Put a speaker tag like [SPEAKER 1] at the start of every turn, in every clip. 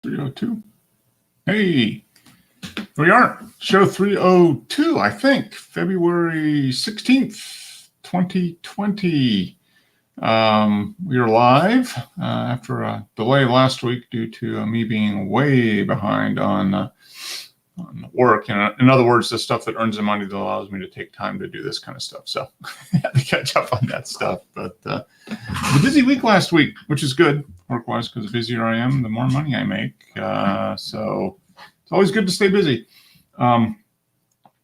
[SPEAKER 1] 302. Hey, we are. Show 302, I think. February 16th, 2020. We are live after a delay last week due to me being way behind on work. In other words, the stuff that earns the money that allows me to take time to do this kind of stuff. So I had to catch up on that stuff. But a busy week last week, which is good work-wise, because the busier I am, the more money I make. So it's always good to stay busy. So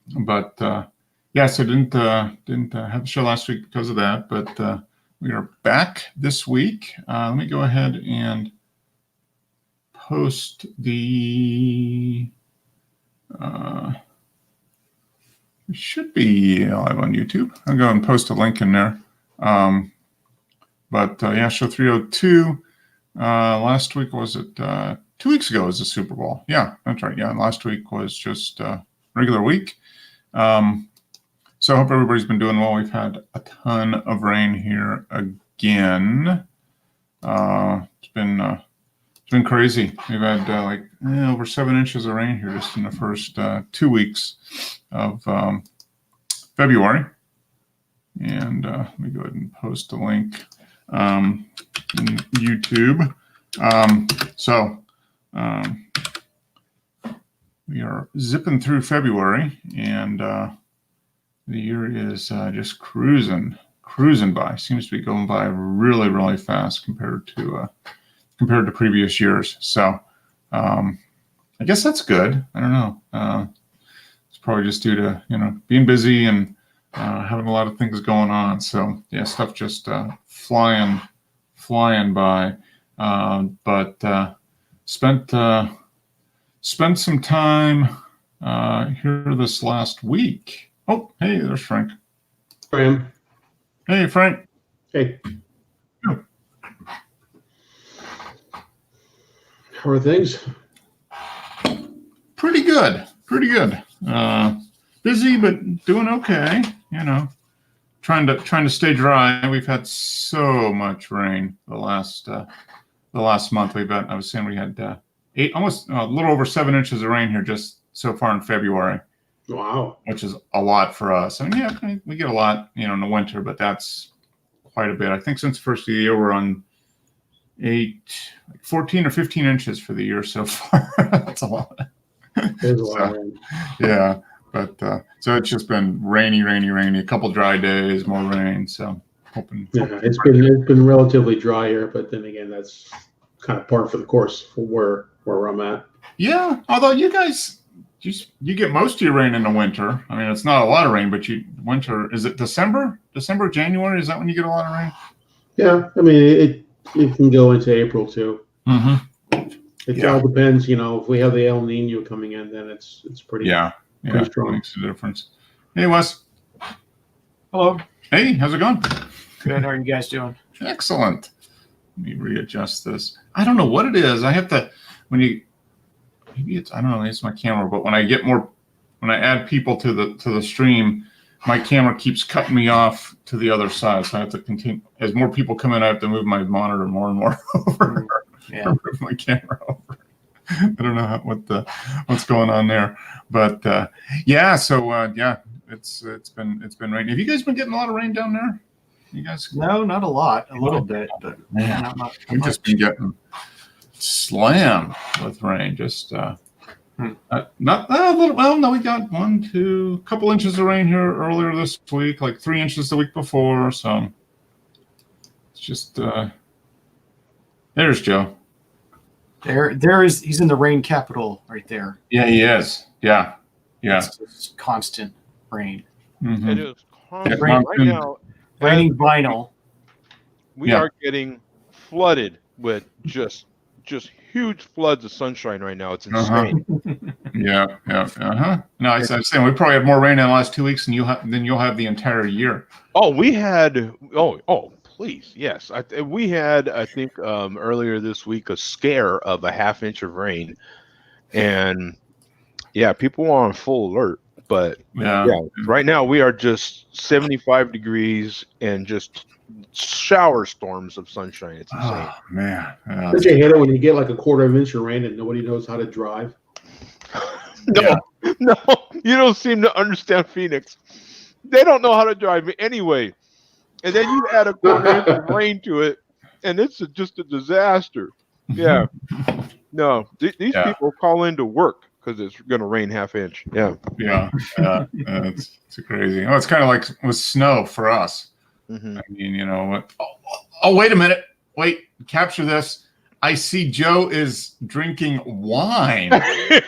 [SPEAKER 1] didn't have the show last week because of that. But we are back this week. Let me go ahead and post the. We should be live on YouTube. I'll go and post a link in there. Show 302. Last week was it 2 weeks ago was the Super Bowl. Yeah, that's right. Yeah, last week was just a regular week. So I hope everybody's been doing well. We've had a ton of rain here again. It's been crazy. We've had over 7 inches of rain here just in the first 2 weeks of February. And let me go ahead and post a link in YouTube. We are zipping through February, and the year is just cruising by. Seems to be going by really, really fast compared to previous years. So I guess that's good. I don't know. It's probably just due to being busy and having a lot of things going on. So yeah, stuff just flying by. Spent some time here this last week. Oh, hey, there's Frank.
[SPEAKER 2] Graham.
[SPEAKER 1] Hey, Frank.
[SPEAKER 2] Hey. How are things?
[SPEAKER 1] Pretty good. Busy, but doing okay. Trying to stay dry. We've had so much rain the last month. I was saying we had almost a little over 7 inches of rain here just so far in February.
[SPEAKER 2] Wow.
[SPEAKER 1] Which is a lot for us. I mean, we get a lot, in the winter, but that's quite a bit. I think since the first of the year, we're on 14 or 15 inches for the year so far. That's a lot.
[SPEAKER 2] There's a lot of rain.
[SPEAKER 1] Yeah. But so it's just been rainy, a couple dry days, more rain. So hoping
[SPEAKER 2] it's been relatively dry here, but then again, that's kind of par for the course for where I'm at.
[SPEAKER 1] Yeah. Although you guys, you get most of your rain in the winter. I mean, it's not a lot of rain, but winter, is it December, January? Is that when you get a lot of rain?
[SPEAKER 2] Yeah. I mean, it can go into April too.
[SPEAKER 1] Mm-hmm.
[SPEAKER 2] It all depends. If we have the El Nino coming in, then it's pretty.
[SPEAKER 1] Yeah.
[SPEAKER 2] Pretty strong.
[SPEAKER 1] Makes a difference. Hey, Wes.
[SPEAKER 3] Hello.
[SPEAKER 1] Hey, how's it going?
[SPEAKER 3] Good. How are you guys doing?
[SPEAKER 1] Excellent. Let me readjust this. I don't know what it is. I have to, maybe it's, I don't know, it's my camera, but when I add people to the stream, my camera keeps cutting me off to the other side. So I have to continue. As more people come in, I have to move my monitor more and more over.
[SPEAKER 3] Yeah.
[SPEAKER 1] Move my camera over. I don't know what's going on there, but it's been raining. Have you guys been getting a lot of rain down there? You guys?
[SPEAKER 3] No, not a lot. A little bit, but not
[SPEAKER 1] we've just been getting slammed with rain. Just not a little. Well, no, we got a couple inches of rain here earlier this week, like 3 inches the week before. So it's just there's Joe.
[SPEAKER 3] There is. He's in the rain capital right there.
[SPEAKER 1] Yeah, he is. Yeah.
[SPEAKER 3] It's constant rain.
[SPEAKER 1] Mm-hmm.
[SPEAKER 4] It is constant.
[SPEAKER 3] Rain,
[SPEAKER 4] Right now,
[SPEAKER 3] raining vinyl.
[SPEAKER 4] We are getting flooded with just huge floods of sunshine right now. It's insane.
[SPEAKER 1] Yeah. No, I was saying we probably had more rain in the last 2 weeks than you'll have the entire year.
[SPEAKER 4] Oh, we had. Oh, please, yes. We had. I think earlier this week a scare of a half inch of rain, and yeah, people were on full alert. But
[SPEAKER 1] Yeah.
[SPEAKER 4] yeah, right now we are just 75 degrees and just shower storms of sunshine. It's insane.
[SPEAKER 1] Oh, man. Yeah.
[SPEAKER 2] Don't you hate it when you get like a quarter of an inch of rain and nobody knows how to drive?
[SPEAKER 4] No,
[SPEAKER 1] Yeah.
[SPEAKER 4] no, you don't seem to understand Phoenix. They don't know how to drive anyway. And then you add a quarter inch of rain to it, and it's just a disaster. Yeah. No, these
[SPEAKER 1] Yeah.
[SPEAKER 4] people call in to work because it's going to rain half inch. Yeah.
[SPEAKER 1] Yeah. It's crazy. Oh, it's kind of like with snow for us.
[SPEAKER 4] Mhm.
[SPEAKER 1] I mean, you know, oh, wait a minute. Wait, capture this. I see Joe is drinking wine.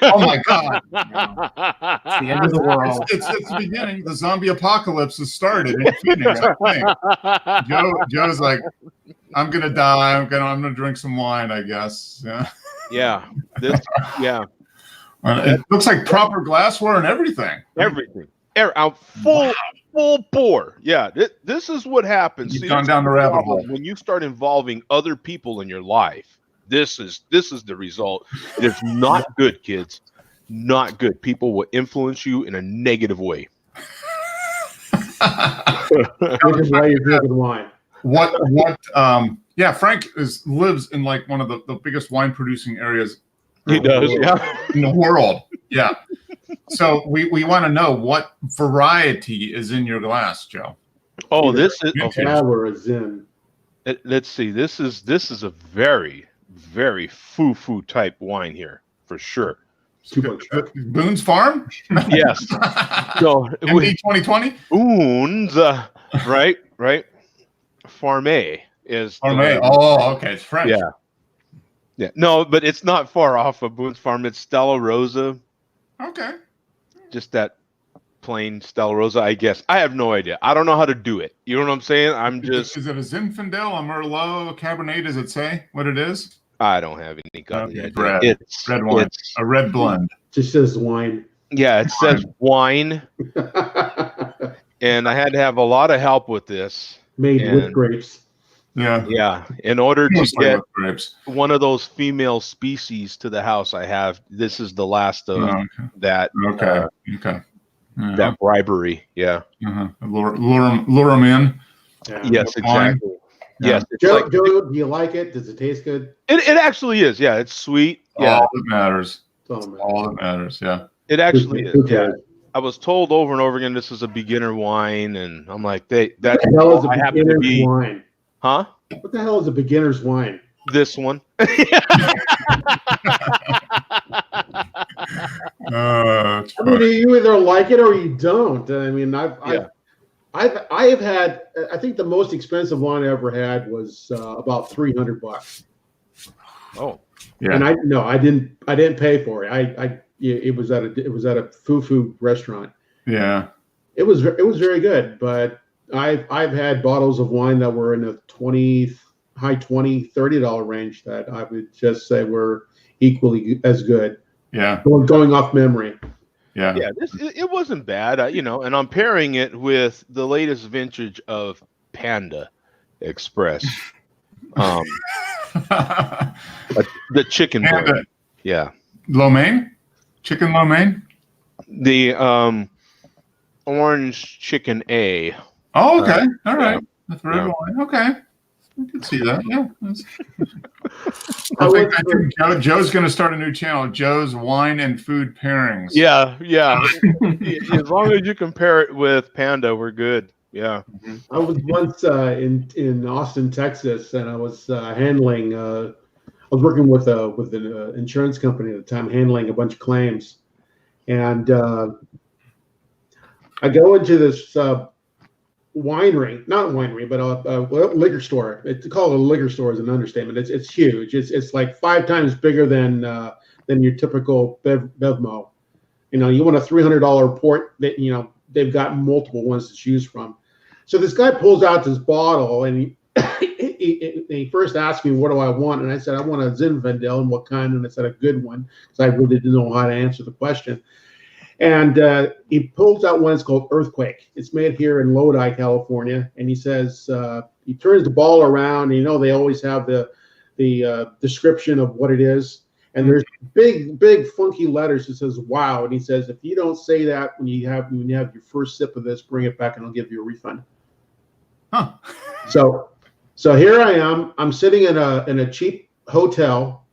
[SPEAKER 1] Oh my God.
[SPEAKER 3] It's the end of the world.
[SPEAKER 1] It's the beginning. The zombie apocalypse has started in Phoenix, I think. Joe's like, I'm gonna die. I'm gonna drink some wine, I guess. Yeah.
[SPEAKER 4] Yeah. Yeah.
[SPEAKER 1] It looks like proper glassware and everything.
[SPEAKER 4] Everything. Out full bore. Yeah. This is what happens.
[SPEAKER 1] You've
[SPEAKER 4] See,
[SPEAKER 1] gone
[SPEAKER 4] that's
[SPEAKER 1] down the
[SPEAKER 4] the
[SPEAKER 1] rabbit
[SPEAKER 4] problem.
[SPEAKER 1] hole.
[SPEAKER 4] When you start involving other people in your life. This is the result. It's not good, kids. Not good. People will influence you in a negative way.
[SPEAKER 2] Which is why you're drinking wine.
[SPEAKER 1] Yeah, Frank lives in like one of the biggest wine producing areas
[SPEAKER 4] He does, yeah.
[SPEAKER 1] in the world. Yeah. So we want to know what variety is in your glass, Joe.
[SPEAKER 4] Oh,
[SPEAKER 2] Either
[SPEAKER 4] this is
[SPEAKER 2] a
[SPEAKER 4] okay.
[SPEAKER 2] cab or a Zin.
[SPEAKER 4] Let's see. This is a very, very foo-foo type wine here for sure.
[SPEAKER 2] Too much.
[SPEAKER 1] Boone's Farm?
[SPEAKER 4] Yes. So
[SPEAKER 1] MD 2020?
[SPEAKER 4] Boone's, right. Farmé is the
[SPEAKER 1] Farmé.
[SPEAKER 4] one.
[SPEAKER 1] Oh, okay. It's French.
[SPEAKER 4] Yeah. Yeah. No, but it's not far off of Boone's Farm. It's Stella Rosa.
[SPEAKER 1] Okay.
[SPEAKER 4] Just that plain Stella Rosa, I guess. I have no idea. I don't know how to do it. You know what I'm saying? I'm just.
[SPEAKER 1] Is it a Zinfandel, a Merlot, a Cabernet? Does it say what it is?
[SPEAKER 4] I don't have any goddamn idea.
[SPEAKER 1] Red.
[SPEAKER 4] It's
[SPEAKER 1] Red wine.
[SPEAKER 4] it's-
[SPEAKER 1] A red blend.
[SPEAKER 2] Just says wine.
[SPEAKER 4] yeah, it says wine, and I had to have a lot of help with this.
[SPEAKER 2] Made with
[SPEAKER 4] And-
[SPEAKER 2] grapes.
[SPEAKER 1] Yeah.
[SPEAKER 4] Yeah, in order to
[SPEAKER 1] Mostly
[SPEAKER 4] get
[SPEAKER 1] with grapes.
[SPEAKER 4] one of those female species to the house, I have. This is the last of
[SPEAKER 1] Oh,
[SPEAKER 4] that
[SPEAKER 1] okay. Okay. Yeah.
[SPEAKER 4] that bribery. Yeah.
[SPEAKER 1] Lure 'em in.
[SPEAKER 2] Yeah.
[SPEAKER 4] Yes,
[SPEAKER 1] Wine.
[SPEAKER 4] exactly.
[SPEAKER 1] Yeah.
[SPEAKER 4] Yes, it's
[SPEAKER 2] Joe,
[SPEAKER 4] like
[SPEAKER 2] Joe, do you like it? Does it taste good?
[SPEAKER 4] it actually is. Yeah, it's sweet. Yeah,
[SPEAKER 1] All that matters.
[SPEAKER 2] Oh, man.
[SPEAKER 1] All that matters. Yeah.
[SPEAKER 4] it actually
[SPEAKER 2] Who
[SPEAKER 4] is. Yeah,
[SPEAKER 2] cares?
[SPEAKER 4] I was told over and over again this is a beginner wine, and I'm like, that's
[SPEAKER 2] What the hell is a
[SPEAKER 4] I happen to
[SPEAKER 2] beginner's
[SPEAKER 4] be,
[SPEAKER 2] wine?
[SPEAKER 4] huh?
[SPEAKER 2] What the hell is a beginner's wine?
[SPEAKER 4] This one.
[SPEAKER 1] It's
[SPEAKER 2] I mean,
[SPEAKER 1] funny.
[SPEAKER 2] you either like it or you don't. I mean,
[SPEAKER 4] Yeah.
[SPEAKER 2] I've had. I think the most expensive wine I ever had was about $300,
[SPEAKER 4] Oh,
[SPEAKER 1] Yeah.
[SPEAKER 2] and I didn't pay for it. It was at a foo restaurant.
[SPEAKER 1] Yeah.
[SPEAKER 2] It was very good, but I've had bottles of wine that were in the high $20-$30 range that I would just say were equally as good.
[SPEAKER 1] Yeah.
[SPEAKER 2] Going off memory.
[SPEAKER 1] Yeah.
[SPEAKER 4] yeah. It wasn't bad, and I'm pairing it with the latest vintage of Panda Express, the chicken
[SPEAKER 1] Panda.
[SPEAKER 4] blend. Yeah,
[SPEAKER 1] Lo mein? Chicken lo mein?
[SPEAKER 4] the orange chicken A.
[SPEAKER 1] Oh, okay. All right.
[SPEAKER 4] yeah.
[SPEAKER 1] That's red
[SPEAKER 4] Yeah.
[SPEAKER 1] wine. Okay. I can see that. Yeah. That's-
[SPEAKER 2] I
[SPEAKER 1] I think
[SPEAKER 2] would-
[SPEAKER 1] Joe's going to start a new channel, Joe's Wine and Food Pairings.
[SPEAKER 4] Yeah. As long as you compare it with Panda, we're good. Yeah.
[SPEAKER 2] I was once in Austin, Texas, and I was handling. I was working with an insurance company at the time, handling a bunch of claims, and I go into this winery, not winery, but a liquor store. It's called a liquor store is an understatement. It's huge. It's like 5 times bigger than your typical Bevmo. You know, you want a $300 port that they've got multiple ones to choose from. So this guy pulls out this bottle and he first asked me, what do I want? And I said, I want a Zinfandel. And what kind? And I said, a good one, because I really didn't know how to answer the question. And he pulls out one that's called Earthquake. It's made here in Lodi, California. And he says, he turns the ball around. And, they always have the description of what it is. And there's big funky letters that says "Wow," and he says, "If you don't say that when you have your first sip of this, bring it back and I'll give you a refund."
[SPEAKER 1] Huh.
[SPEAKER 2] So here I am. I'm sitting in a cheap hotel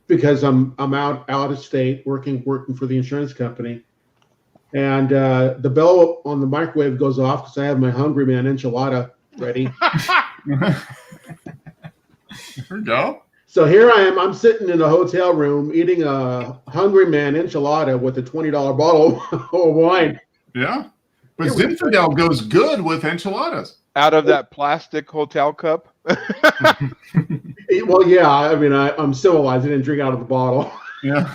[SPEAKER 2] because I'm out of state working for the insurance company, and the bell on the microwave goes off because I have my Hungry Man enchilada ready.
[SPEAKER 1] There we go.
[SPEAKER 2] So here I am. I'm sitting in a hotel room eating a Hungry Man enchilada with a $20 bottle of wine.
[SPEAKER 1] Yeah. But Zinfandel goes good with enchiladas.
[SPEAKER 4] Out of that plastic hotel cup.
[SPEAKER 2] Well, yeah. I mean, I'm civilized. I didn't drink out of the bottle.
[SPEAKER 1] Yeah.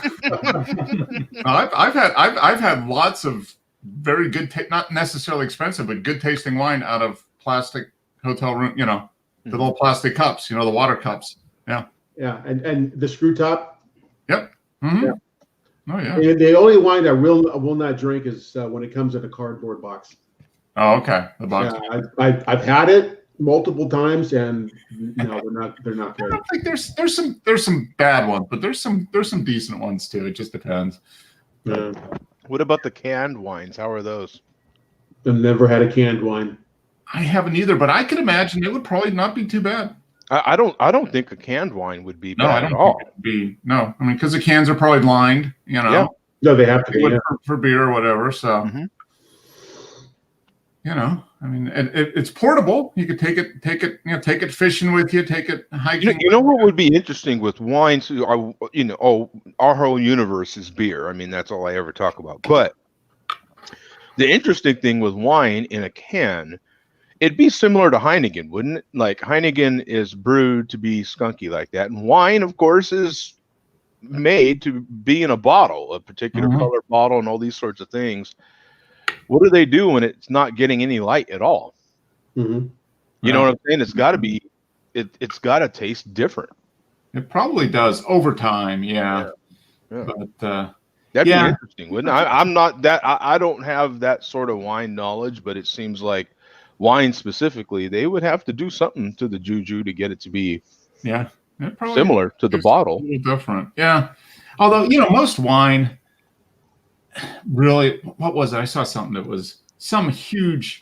[SPEAKER 1] I've had lots of very good, not necessarily expensive, but good tasting wine out of plastic hotel room. You know, the little plastic cups. You know, the water cups. Yeah.
[SPEAKER 2] Yeah, and the screw top.
[SPEAKER 1] Yep. Mm-hmm.
[SPEAKER 2] Yeah.
[SPEAKER 1] Oh yeah.
[SPEAKER 2] And the only wine I will not drink is when it comes in a cardboard box.
[SPEAKER 1] Oh, okay. The box.
[SPEAKER 2] Yeah, I've had it multiple times, and no, they're not
[SPEAKER 1] I
[SPEAKER 2] good.
[SPEAKER 1] don't think there's some bad ones, but there's some decent ones too. It just depends.
[SPEAKER 2] Yeah.
[SPEAKER 4] What about the canned wines? How are those?
[SPEAKER 2] I've never had a canned wine.
[SPEAKER 1] I haven't either, but I could imagine it would probably not be too bad.
[SPEAKER 4] I don't think a canned wine would be
[SPEAKER 1] No, I
[SPEAKER 4] bad
[SPEAKER 1] don't
[SPEAKER 4] at all.
[SPEAKER 1] think it would be. No, I mean because the cans are probably lined, you know,
[SPEAKER 4] Yeah.
[SPEAKER 2] No, they have to be. Yeah.
[SPEAKER 1] for beer or whatever. So,
[SPEAKER 4] Mhm.
[SPEAKER 1] you know, I mean, it's portable. You could take it fishing with you, take it hiking.
[SPEAKER 4] You know what would be interesting with wines? Our whole universe is beer. I mean, that's all I ever talk about. But the interesting thing with wine in a can, it'd be similar to Heineken, wouldn't it? Like Heineken is brewed to be skunky like that, and wine, of course, is made to be in a bottle, a particular
[SPEAKER 1] Mhm.
[SPEAKER 4] color bottle, and all these sorts of things. What do they do when it's not getting any light at all?
[SPEAKER 2] Mm-hmm.
[SPEAKER 4] You know what I'm saying? It's got to be, it's got to taste different.
[SPEAKER 1] It probably does over time, yeah.
[SPEAKER 4] Yeah.
[SPEAKER 1] But
[SPEAKER 4] That'd
[SPEAKER 1] Yeah.
[SPEAKER 4] be interesting, wouldn't it? I'm not that. I don't have that sort of wine knowledge, but it seems like wine specifically, they would have to do something to the juju to get it to be
[SPEAKER 1] yeah, it probably
[SPEAKER 4] similar to the
[SPEAKER 1] is
[SPEAKER 4] bottle.
[SPEAKER 1] a little different, yeah. Although most wine, really, what was it? I saw something that was some huge.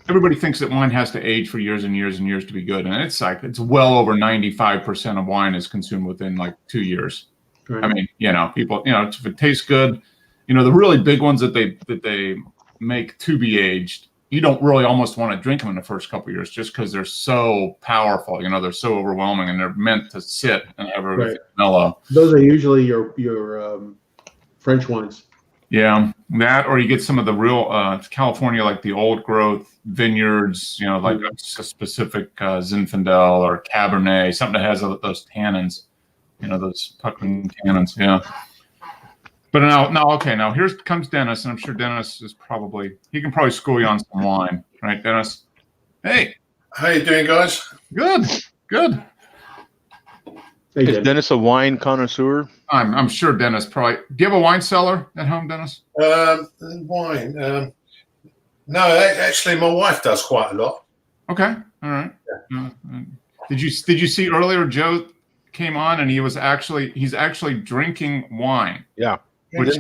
[SPEAKER 1] Everybody thinks that wine has to age for years and years and years to be good, and it's it's well over 95% of wine is consumed within like 2 years.
[SPEAKER 2] Right.
[SPEAKER 1] I mean, people, if it tastes good, the really big ones that they make to be aged, you don't really almost want to drink them in the first couple of years just because they're so powerful. They're so overwhelming and they're meant to sit and have everything mellow.
[SPEAKER 2] Those are usually your French wines.
[SPEAKER 1] Yeah, that, or you get some of the real California, like the old growth vineyards, like a specific Zinfandel or Cabernet, something that has those tannins, those puckering tannins. Yeah. But now here comes Dennis, and I'm sure Dennis he can probably school you on some wine, right, Dennis? Hey,
[SPEAKER 5] How you doing, guys?
[SPEAKER 1] good.
[SPEAKER 2] Hey,
[SPEAKER 4] Is
[SPEAKER 2] Jen.
[SPEAKER 4] Dennis a wine connoisseur?
[SPEAKER 1] I'm sure Dennis probably. Do you have a wine cellar at home, Dennis?
[SPEAKER 5] Wine. No, actually, my wife does quite a lot.
[SPEAKER 1] Okay, all right. Did you see earlier Joe came on and he's actually drinking wine?
[SPEAKER 4] Yeah.
[SPEAKER 1] Which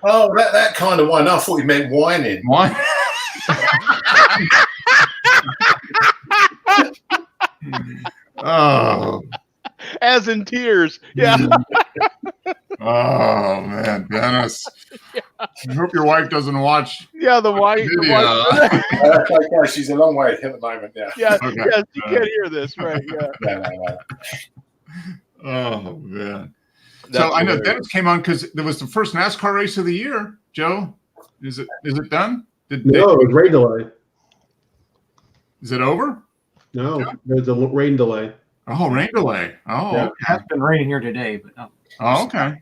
[SPEAKER 5] Oh, that kind of wine. I thought you meant whining.
[SPEAKER 1] wine? Oh.
[SPEAKER 4] As in tears. Yeah.
[SPEAKER 1] Oh man, Dennis. I hope your wife doesn't watch.
[SPEAKER 4] Yeah, the wine.
[SPEAKER 1] video.
[SPEAKER 5] Okay, she's a long way at the moment. Yeah.
[SPEAKER 4] Yeah,
[SPEAKER 1] Okay.
[SPEAKER 4] yes, you can't hear this, right? Yeah.
[SPEAKER 5] No.
[SPEAKER 1] Oh man.
[SPEAKER 4] That's
[SPEAKER 1] So I know
[SPEAKER 4] hilarious.
[SPEAKER 1] Dennis came on because there was the first NASCAR race of the year. Joe, is it done?
[SPEAKER 2] No, it was rain delay.
[SPEAKER 1] Is it over?
[SPEAKER 2] No, there's a rain delay.
[SPEAKER 1] Oh, rain delay. Oh,
[SPEAKER 2] Yeah.
[SPEAKER 3] It has been raining here today, but no.
[SPEAKER 1] oh okay.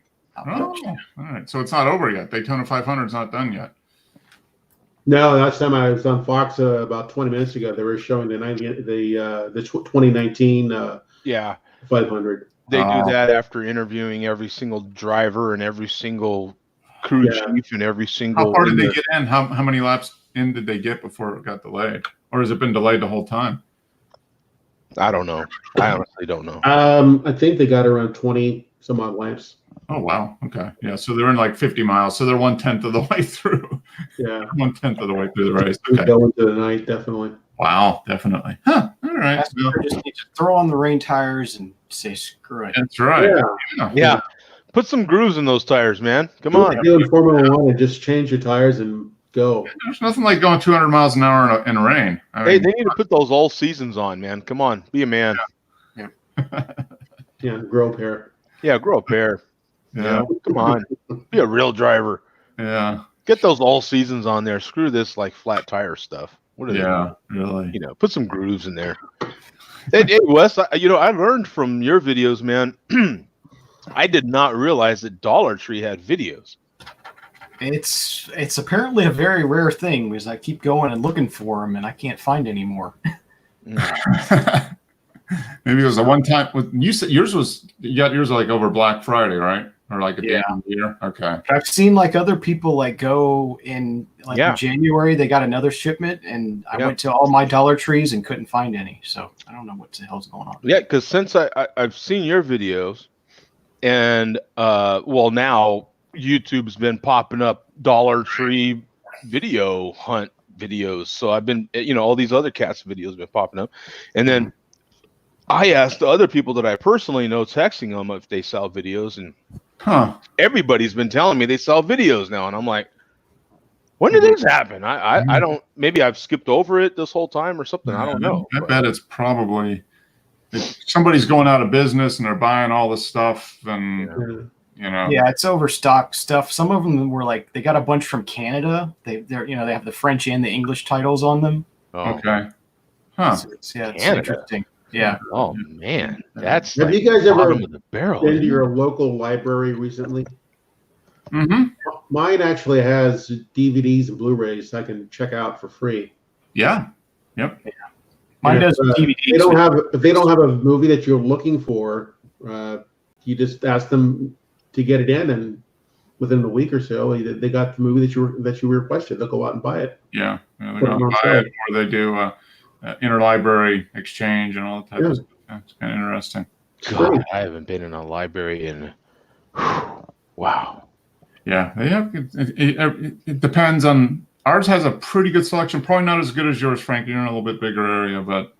[SPEAKER 1] Oh, all right. So it's not over yet. Daytona 500 is not done yet.
[SPEAKER 2] No, last time I was on Fox about 20 minutes ago, they were showing the 2019
[SPEAKER 4] Yeah.
[SPEAKER 2] 500.
[SPEAKER 4] They
[SPEAKER 1] Oh.
[SPEAKER 4] do that after interviewing every single driver and every single crew
[SPEAKER 2] Yeah.
[SPEAKER 4] chief and every single.
[SPEAKER 1] How far did they get in? How many laps in did they get before it got delayed? Or has it been delayed the whole time?
[SPEAKER 4] I don't know. I honestly don't know.
[SPEAKER 2] I think they got around 20 some odd lamps.
[SPEAKER 1] Oh, wow. Okay. Yeah. So they're in like 50 miles. So they're 1/10 of the way through.
[SPEAKER 2] Yeah,
[SPEAKER 1] 1/10 of the way through the race.
[SPEAKER 2] we
[SPEAKER 1] Okay.
[SPEAKER 2] go into the night definitely.
[SPEAKER 1] Wow. Definitely. Huh. All right. Well,
[SPEAKER 3] Passenger just need to throw on the rain tires and say screw it.
[SPEAKER 1] that's right.
[SPEAKER 2] Yeah,
[SPEAKER 4] Yeah. Put some grooves in those tires, man. Come
[SPEAKER 2] do what
[SPEAKER 4] on.
[SPEAKER 2] you do in Formula One and just change your tires and go.
[SPEAKER 1] There's nothing like going 200 miles an hour in rain. I
[SPEAKER 4] Hey,
[SPEAKER 1] mean,
[SPEAKER 4] they need to put those all seasons on, man. Come on. Be a man.
[SPEAKER 2] Yeah, grow a pair.
[SPEAKER 4] Yeah, grow a pair. You
[SPEAKER 1] yeah.
[SPEAKER 4] know, come on. Be a real driver.
[SPEAKER 1] Yeah.
[SPEAKER 4] Get those all seasons on there. Screw this like flat tire stuff. What are they
[SPEAKER 1] Yeah. Really.
[SPEAKER 4] you know, put some grooves in there. Hey, Wes, I learned from your videos, man. I did not realize that Dollar Tree had videos.
[SPEAKER 3] It's apparently a very rare thing because I keep going and looking for them and I can't find any more.
[SPEAKER 1] Maybe it was a one time. You said yours was, you got yours like over Black Friday, right? Or like at the end of the year? Okay.
[SPEAKER 3] I've seen like other people like go in like
[SPEAKER 4] Yeah.
[SPEAKER 3] in January they got another shipment and I
[SPEAKER 4] Yeah.
[SPEAKER 3] went to all my Dollar Trees and couldn't find any. So I don't know what the hell's going on.
[SPEAKER 4] Yeah, because since I've seen your videos, and well, now YouTube's been popping up Dollar Tree video hunt videos. So I've been, all these other cats videos have been popping up, and then I asked the other people that I personally know, texting them if they sell videos, and
[SPEAKER 1] Huh.
[SPEAKER 4] everybody's been telling me they sell videos now, and I'm like, when did this happen? I don't. Maybe I've skipped over it this whole time or something. I don't know.
[SPEAKER 1] I bet it's probably somebody's going out of business and they're buying all this stuff and
[SPEAKER 2] Yeah.
[SPEAKER 3] Yeah, it's overstocked stuff. Some of them were like they got a bunch from Canada. They have the French and the English titles on them.
[SPEAKER 4] Oh,
[SPEAKER 1] Okay. Huh.
[SPEAKER 3] So it's
[SPEAKER 4] Canada.
[SPEAKER 3] interesting. Yeah.
[SPEAKER 4] oh man, that's
[SPEAKER 2] Have
[SPEAKER 4] like
[SPEAKER 2] you guys ever
[SPEAKER 4] bottom of the barrel.
[SPEAKER 2] been to your local library recently?
[SPEAKER 1] Mm-hmm.
[SPEAKER 2] Mine actually has DVDs and Blu-rays I can check out for free.
[SPEAKER 1] Yeah.
[SPEAKER 3] Mine does
[SPEAKER 2] If
[SPEAKER 3] DVDs.
[SPEAKER 2] if they don't have a movie that you're looking for, you just ask them to get it in, and within a week or so, they got the movie that you requested. They'll go out and buy it.
[SPEAKER 1] Yeah. They're
[SPEAKER 2] Put
[SPEAKER 1] going
[SPEAKER 2] them
[SPEAKER 1] to
[SPEAKER 2] on
[SPEAKER 1] buy
[SPEAKER 2] sale.
[SPEAKER 1] it, or they do interlibrary exchange and all that type
[SPEAKER 2] Yeah.
[SPEAKER 1] of stuff. Yeah, it's kind of interesting.
[SPEAKER 4] God, I haven't been in a library in. Wow.
[SPEAKER 1] Yeah, they have. It depends on. Ours has a pretty good selection. Probably not as good as yours, Frank. You're in a little bit bigger area, but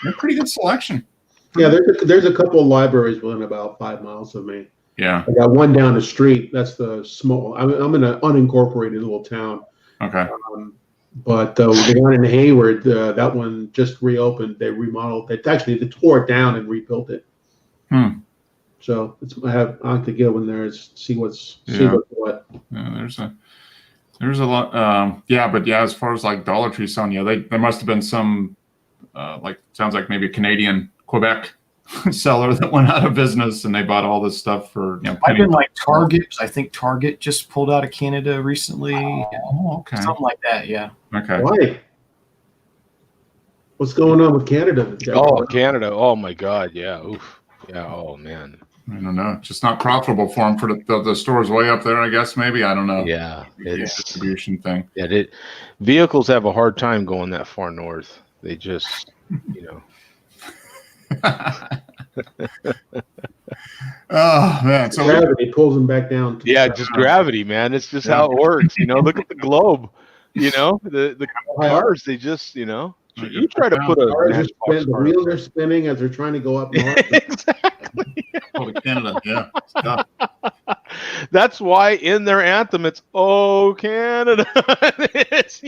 [SPEAKER 1] they're pretty good selection.
[SPEAKER 2] Yeah, there's a couple of libraries within about 5 miles of me.
[SPEAKER 1] Yeah.
[SPEAKER 2] I got one down the street. That's the small. I'm in an unincorporated little town.
[SPEAKER 1] Okay.
[SPEAKER 2] But the one in Hayward, that one just reopened. They remodeled. They tore it down and rebuilt it. So I have to go in there and see what's what.
[SPEAKER 1] Yeah, there's a lot. But as far as like Dollar Tree selling, there must have been some sounds like maybe a Canadian Quebec seller that went out of business and they bought all this stuff for
[SPEAKER 3] I've
[SPEAKER 1] penny.
[SPEAKER 3] been like Target. I think Target just pulled out of Canada recently.
[SPEAKER 1] Oh, okay.
[SPEAKER 3] Something like that. Yeah.
[SPEAKER 1] Okay.
[SPEAKER 2] Why? What's going on with Canada?
[SPEAKER 4] Oh, Canada. Oh my God. Yeah. Oof. Yeah. Oh man.
[SPEAKER 1] I don't know. It's just not profitable for them. For the stores way up there, I guess. Maybe I don't know.
[SPEAKER 4] Yeah.
[SPEAKER 1] Maybe a
[SPEAKER 4] It's
[SPEAKER 1] distribution thing.
[SPEAKER 4] vehicles have a hard time going that far north. They just,
[SPEAKER 1] Oh man. So
[SPEAKER 2] Gravity pulls them back down. To
[SPEAKER 4] Yeah, just gravity, man. It's just how it works. Look at the globe. The cars, they just, you try to put a
[SPEAKER 2] Cars are
[SPEAKER 4] Matchbox
[SPEAKER 2] the
[SPEAKER 4] car
[SPEAKER 2] wheels
[SPEAKER 4] up
[SPEAKER 2] are spinning as they're trying to go up north.
[SPEAKER 4] there. Exactly.
[SPEAKER 1] oh, to Canada. Yeah. It's tough.
[SPEAKER 4] That's why in their anthem it's "Oh Canada." It's,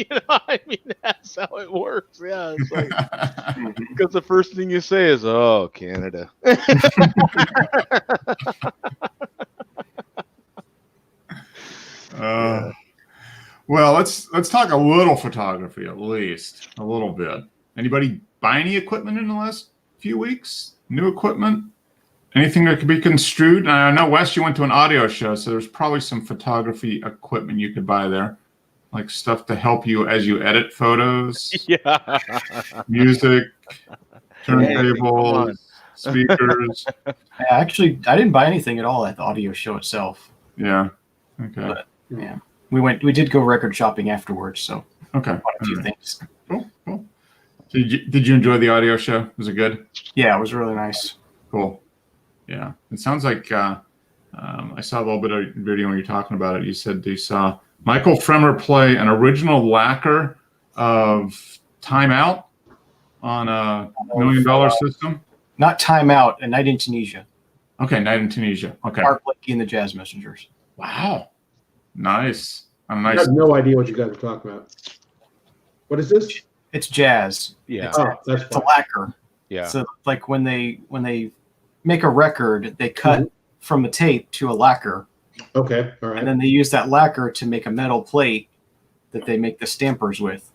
[SPEAKER 4] that's how it works. Yeah, it's like because the first thing you say is "Oh Canada."
[SPEAKER 1] Well, let's talk a little photography, at least a little bit. Anybody buy any equipment in the last few weeks? New equipment? Anything that could be construed? I know, Wes, you went to an audio show, so there's probably some photography equipment you could buy there, like stuff to help you as you edit photos,
[SPEAKER 4] Yeah.
[SPEAKER 1] music,
[SPEAKER 4] Come
[SPEAKER 1] turntables,
[SPEAKER 4] on.
[SPEAKER 1] speakers.
[SPEAKER 3] Actually, I didn't buy anything at all at the audio show itself.
[SPEAKER 1] Yeah. Okay.
[SPEAKER 3] But yeah, we did go record shopping afterwards, so
[SPEAKER 1] Okay.
[SPEAKER 3] bought a few
[SPEAKER 1] All right.
[SPEAKER 3] things.
[SPEAKER 1] Cool. Cool. Did you enjoy the audio show? Was it good?
[SPEAKER 3] Yeah, it was really nice.
[SPEAKER 1] Cool. Yeah. It sounds like I saw a little bit of video when you're talking about it. You said you saw Michael Fremer play an original lacquer of Time Out on a $1 million system.
[SPEAKER 3] Not Time Out, A Night in Tunisia.
[SPEAKER 1] Okay, Night in Tunisia. Okay.
[SPEAKER 3] Art Blakey and the Jazz Messengers.
[SPEAKER 1] Wow. Nice. A
[SPEAKER 2] I
[SPEAKER 1] nice.
[SPEAKER 2] have no idea what you guys are talking about. What is this?
[SPEAKER 3] It's jazz.
[SPEAKER 4] Yeah.
[SPEAKER 2] Oh, that's
[SPEAKER 3] It's a
[SPEAKER 2] fine.
[SPEAKER 3] lacquer.
[SPEAKER 4] Yeah.
[SPEAKER 3] So like when they make a record, they cut from a tape to a lacquer,
[SPEAKER 2] Okay, all
[SPEAKER 3] and
[SPEAKER 2] right.
[SPEAKER 3] then they use that lacquer to make a metal plate that they make the stampers with.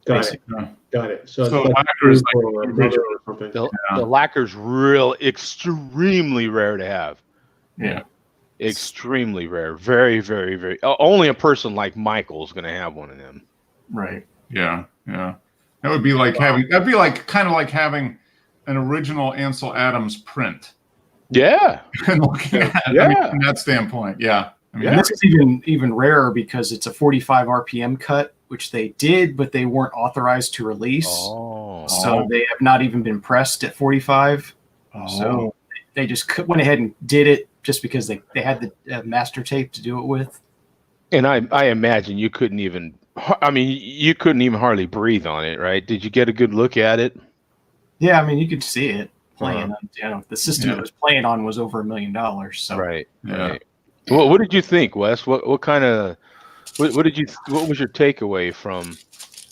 [SPEAKER 2] Got
[SPEAKER 3] basically.
[SPEAKER 2] it. Got it. So,
[SPEAKER 1] So
[SPEAKER 2] it's like
[SPEAKER 1] lacquer is
[SPEAKER 2] food
[SPEAKER 1] like
[SPEAKER 2] or
[SPEAKER 1] the
[SPEAKER 2] rubber
[SPEAKER 1] original.
[SPEAKER 2] or something.
[SPEAKER 4] The lacquer's real extremely rare to have.
[SPEAKER 1] Yeah.
[SPEAKER 4] Extremely rare. Very, very, very. Only a person like Michael is going to have one of them.
[SPEAKER 3] Right.
[SPEAKER 1] Yeah. Yeah. That would be like that'd be like kind of like having an original Ansel Adams print.
[SPEAKER 4] Yeah.
[SPEAKER 1] And looking at it, I mean, from that standpoint. Yeah. I mean,
[SPEAKER 3] And this is even rarer because it's a 45 RPM cut, which they did, but they weren't authorized to release.
[SPEAKER 4] Oh.
[SPEAKER 3] So they have not even been pressed at 45.
[SPEAKER 1] oh,
[SPEAKER 3] So they just went ahead and did it just because they had the master tape to do it with.
[SPEAKER 4] And I imagine you couldn't even. I mean, you couldn't even hardly breathe on it, right? Did you get a good look at it?
[SPEAKER 3] Yeah, I mean, you could see it playing. The system
[SPEAKER 1] Yeah.
[SPEAKER 3] it was playing on was over $1 million. So
[SPEAKER 4] Right.
[SPEAKER 1] Yeah.
[SPEAKER 4] Right. Well, what did you think, Wes? What kind of what was your takeaway from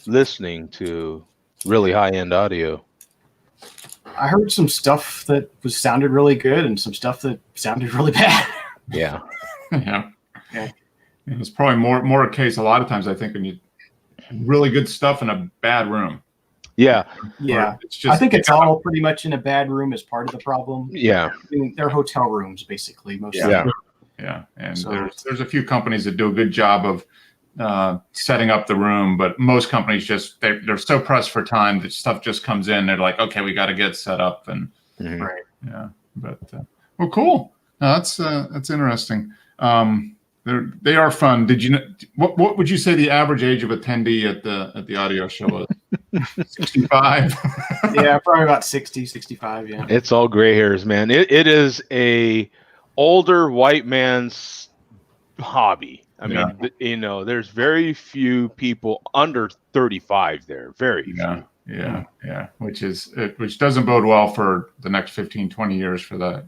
[SPEAKER 4] listening to really high end audio?
[SPEAKER 3] I heard some stuff that sounded really good and some stuff that sounded really bad.
[SPEAKER 4] Yeah.
[SPEAKER 1] yeah.
[SPEAKER 3] Yeah.
[SPEAKER 1] It's probably more a case a lot of times, I think, when you really good stuff in a bad room.
[SPEAKER 4] Yeah.
[SPEAKER 3] Yeah.
[SPEAKER 1] Or it's just,
[SPEAKER 3] I think it's all pretty much in a bad room as part of the problem.
[SPEAKER 4] Yeah.
[SPEAKER 3] I mean, they're hotel rooms, basically, most of
[SPEAKER 4] Yeah.
[SPEAKER 3] them.
[SPEAKER 1] Yeah, and
[SPEAKER 3] So-
[SPEAKER 1] there's a few companies that do a good job of setting up the room, but most companies just they're so pressed for time that stuff just comes in. They're like, okay, we got to get it set up, and
[SPEAKER 4] Mhm.
[SPEAKER 3] Right.
[SPEAKER 1] yeah. But well, cool. No, that's interesting. They are fun. Did you know what would you say the average age of attendee at the audio show is? 65.
[SPEAKER 3] Yeah, probably about 60, 65. Yeah.
[SPEAKER 4] It's all gray hairs, man. It is a older white man's hobby. I mean, there's very few people under 35 there. Very few.
[SPEAKER 1] Yeah. Which doesn't bode well for the next 15, 20 years for the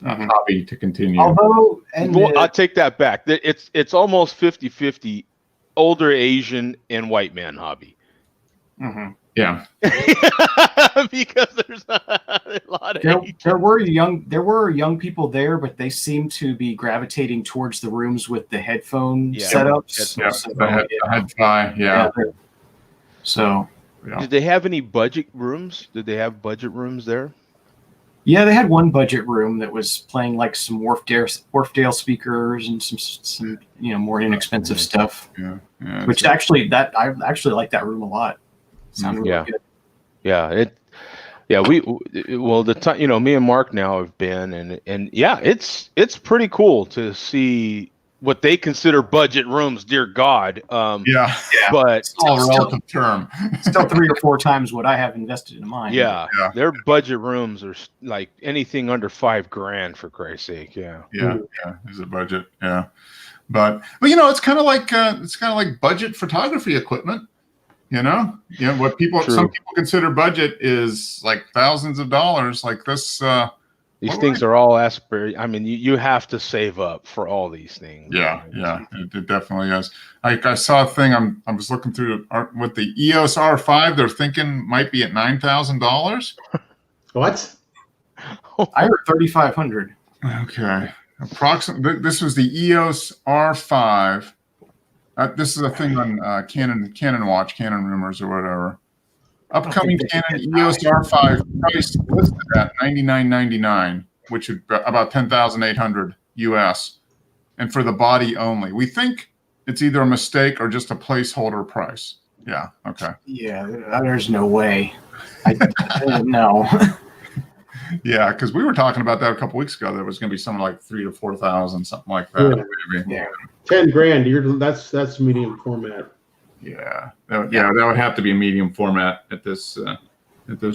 [SPEAKER 1] hobby to continue.
[SPEAKER 3] Although,
[SPEAKER 4] Well, I'll take that back. It's almost 50-50 older Asian and white man hobby.
[SPEAKER 3] Mhm.
[SPEAKER 1] Yeah.
[SPEAKER 4] Because there's a lot of
[SPEAKER 3] there were young people there, but they seem to be gravitating towards the rooms with the headphone
[SPEAKER 4] Yeah.
[SPEAKER 3] setups.
[SPEAKER 1] Yeah.
[SPEAKER 3] So,
[SPEAKER 1] The head-fi. Yeah.
[SPEAKER 3] So
[SPEAKER 1] Yeah.
[SPEAKER 4] Did they have any budget rooms? Did they have budget rooms there?
[SPEAKER 3] yeah, they had one budget room that was playing like some Wharfdale speakers and some more inexpensive stuff.
[SPEAKER 1] Yeah.
[SPEAKER 3] Which I actually like that room a lot. Sounded really
[SPEAKER 4] Yeah.
[SPEAKER 3] good.
[SPEAKER 4] The time, me and Mark now have been, and yeah, it's pretty cool to see what they consider budget rooms. Dear God,
[SPEAKER 1] Yeah.
[SPEAKER 4] but
[SPEAKER 1] It's all a relative term.
[SPEAKER 3] Still 3 or 4 times what I have invested in mine.
[SPEAKER 4] yeah,
[SPEAKER 1] Yeah.
[SPEAKER 4] their budget rooms are like anything under $5,000 for Christ's sake. Yeah,
[SPEAKER 1] Yeah. There's a budget. Yeah. But it's kind of like budget photography equipment. What some people consider budget is like thousands of dollars. Like this.
[SPEAKER 4] these things are all aspirational. I mean, you have to save up for all these things.
[SPEAKER 1] Yeah, it definitely is. I saw a thing. I was looking through with the EOS R5. They're thinking might be at $9,000.
[SPEAKER 2] What?
[SPEAKER 3] I heard 3,500.
[SPEAKER 1] Okay, approximately. This was the EOS R5. This is a thing on Canon Watch, Canon Rumors, or whatever. Upcoming Canon EOS R5 price listed at $99.99, which is about $10,800 US, and for the body only. We think it's either a mistake or just a placeholder price. Yeah. Okay.
[SPEAKER 3] Yeah, there's no way. No.
[SPEAKER 1] Yeah, because we were talking about that a couple weeks ago. There was going to be something like 3,000 to 4,000, something like that. Maybe.
[SPEAKER 3] Yeah.
[SPEAKER 2] $10,000. That's medium format.
[SPEAKER 1] Yeah. That would have to be a medium format at this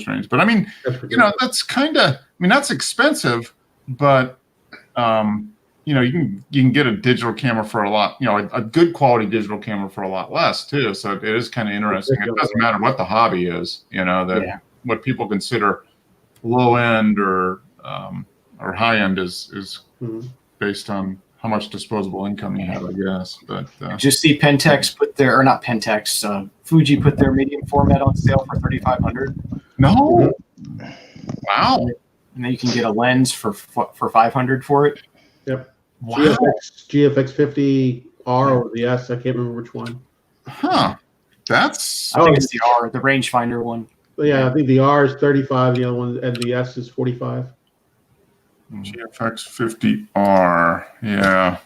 [SPEAKER 1] range. But I mean,
[SPEAKER 2] That's pretty good.
[SPEAKER 1] that's kind of mean, that's expensive, but you know, you can get a digital camera for a lot, you know, a good quality digital camera for a lot less too. So it is kind of interesting. It doesn't matter what the hobby is, you know, that what people consider low end or high end is based on how much disposable income you have, I guess. But
[SPEAKER 3] Did you see Pentax put their, or not Pentax, Fuji put their medium format on sale for $3,500?
[SPEAKER 1] no, wow,
[SPEAKER 3] And then you can get a lens for $500 for it.
[SPEAKER 2] Yep.
[SPEAKER 1] wow,
[SPEAKER 2] GFX 50R or the S. I can't remember which one.
[SPEAKER 1] huh? That's
[SPEAKER 3] I think it's the R, the rangefinder one.
[SPEAKER 2] But yeah, I think the R is 35, the other one, and the S is 45.
[SPEAKER 1] GFX 50R. Yeah.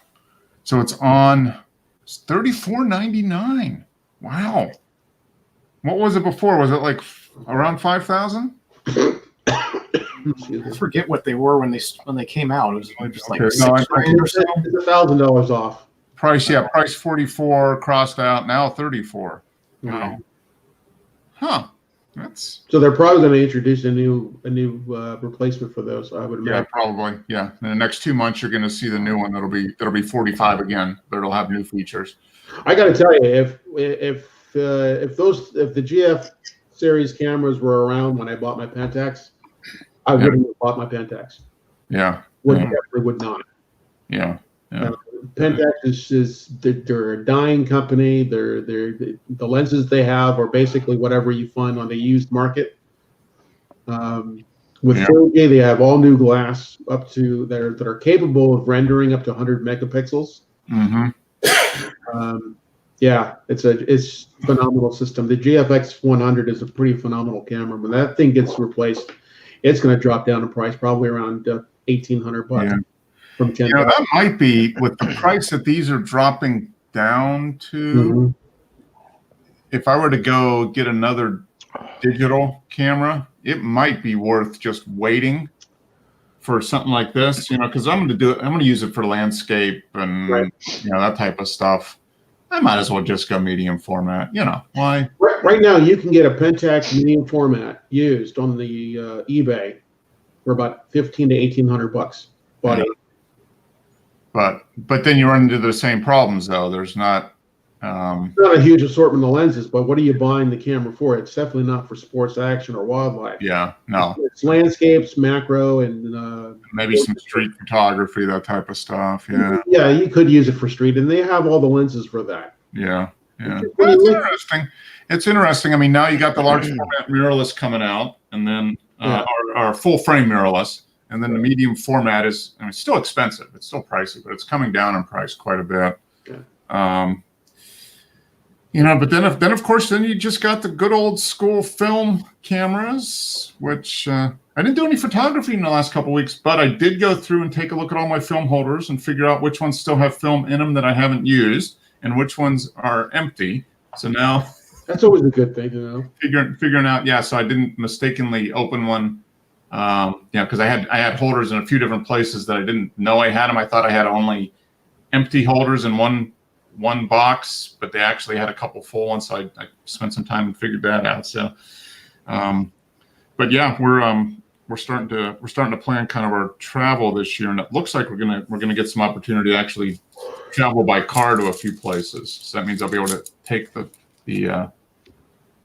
[SPEAKER 1] So it's on $34.99. Wow. What was it before? Was it like around 5,000?
[SPEAKER 2] Excuse
[SPEAKER 3] I
[SPEAKER 2] me.
[SPEAKER 3] forget what they were when they came out. It was just like
[SPEAKER 1] Okay,
[SPEAKER 3] $6
[SPEAKER 1] no, I-
[SPEAKER 3] grand or so.
[SPEAKER 2] It's $1,000 off.
[SPEAKER 1] Price 44 crossed out, now 34. Wow. Huh. That's
[SPEAKER 2] So they're probably going to introduce a new replacement for those. I would
[SPEAKER 1] yeah,
[SPEAKER 2] imagine.
[SPEAKER 1] probably. Yeah. In the next 2 months you're gonna see the new one that'll be 45 again, but it'll have new features.
[SPEAKER 2] I got to tell you, if the GF series cameras were around when I bought my Pentax, I wouldn't have bought my Pentax.
[SPEAKER 1] Yeah.
[SPEAKER 2] Definitely would not.
[SPEAKER 1] Yeah.
[SPEAKER 2] Pentax they're a dying company. The lenses they have are basically whatever you find on the used market. With
[SPEAKER 1] Yeah.
[SPEAKER 2] 4K, they have all new glass up to that are capable of rendering up to 100 megapixels.
[SPEAKER 1] Mm-hmm.
[SPEAKER 2] Yeah, it's a phenomenal system. The GFX 100 is a pretty phenomenal camera. When that thing gets replaced, it's going to drop down in price, probably around $1,800
[SPEAKER 1] Yeah.
[SPEAKER 2] from 10.
[SPEAKER 1] You know, that might be with the price that these are dropping down to.
[SPEAKER 2] Mhm.
[SPEAKER 1] If I were to go get another digital camera, it might be worth just waiting for something like this, you know, because I'm going to use it for landscape and
[SPEAKER 2] Right.
[SPEAKER 1] you know, that type of stuff. I might as well just go medium format, you know, why?
[SPEAKER 2] Right now, you can get a Pentax medium format used on the eBay for about $1,500 to $1,800. But
[SPEAKER 1] But then you run into the same problems though. There's not,
[SPEAKER 2] it's not a huge assortment of lenses. But what are you buying the camera for? It's definitely not for sports action or wildlife.
[SPEAKER 1] yeah, no,
[SPEAKER 2] It's landscapes, macro, and
[SPEAKER 1] maybe some street photography, that type of stuff. Yeah,
[SPEAKER 2] yeah, you could use it for street, and they have all the lenses for that.
[SPEAKER 1] yeah, yeah.
[SPEAKER 2] It's
[SPEAKER 1] Well, it's
[SPEAKER 2] really-
[SPEAKER 1] interesting. It's interesting. I mean, now you got the large format mirrorless coming out, and then our full frame mirrorless, and then the medium format is, I mean, it's still expensive. It's still pricey, but it's coming down in price quite a bit.
[SPEAKER 2] Yeah.
[SPEAKER 1] You know, but then of course you just got the good old school film cameras, which I didn't do any photography in the last couple of weeks, but I did go through and take a look at all my film holders and figure out which ones still have film in them that I haven't used and which ones are empty. So now
[SPEAKER 2] That's always a good thing to know.
[SPEAKER 1] figuring out, yeah, so I didn't mistakenly open one. You know, because I had holders in a few different places that I didn't know I had them. I thought I had only empty holders in one box, but they actually had a couple full ones. So I spent some time and figured that out. So, but yeah, we're starting to plan kind of our travel this year, and it looks like we're gonna get some opportunity to actually travel by car to a few places. So that means I'll be able to take the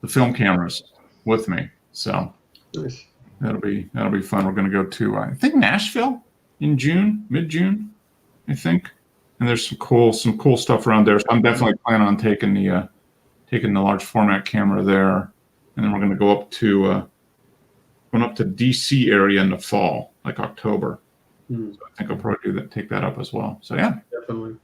[SPEAKER 1] film cameras with me. So
[SPEAKER 2] Nice.
[SPEAKER 1] that'll be fun. We're gonna go to I think Nashville in June, mid-June, I think. And there's some cool stuff around there. So I'm definitely planning on taking the large format camera there, and then we're going to go up to DC area in the fall, like October.
[SPEAKER 2] Hmm.
[SPEAKER 1] So I think I'll probably take that up as well. So yeah,
[SPEAKER 2] Definitely.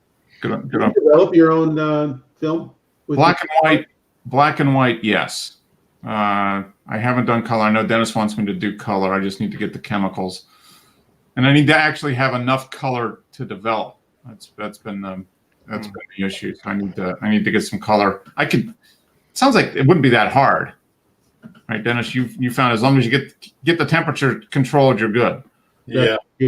[SPEAKER 1] good
[SPEAKER 2] You
[SPEAKER 1] up.
[SPEAKER 2] develop your own film? With
[SPEAKER 1] Black and white, yes. I haven't done color. I know Dennis wants me to do color. I just need to get the chemicals, and I need to actually have enough color to develop. That's been the issue. So I need to get some color. It sounds like it wouldn't be that hard, right, Dennis? You found as long as you get the temperature controlled, you're good.
[SPEAKER 5] Yeah.
[SPEAKER 2] Yeah.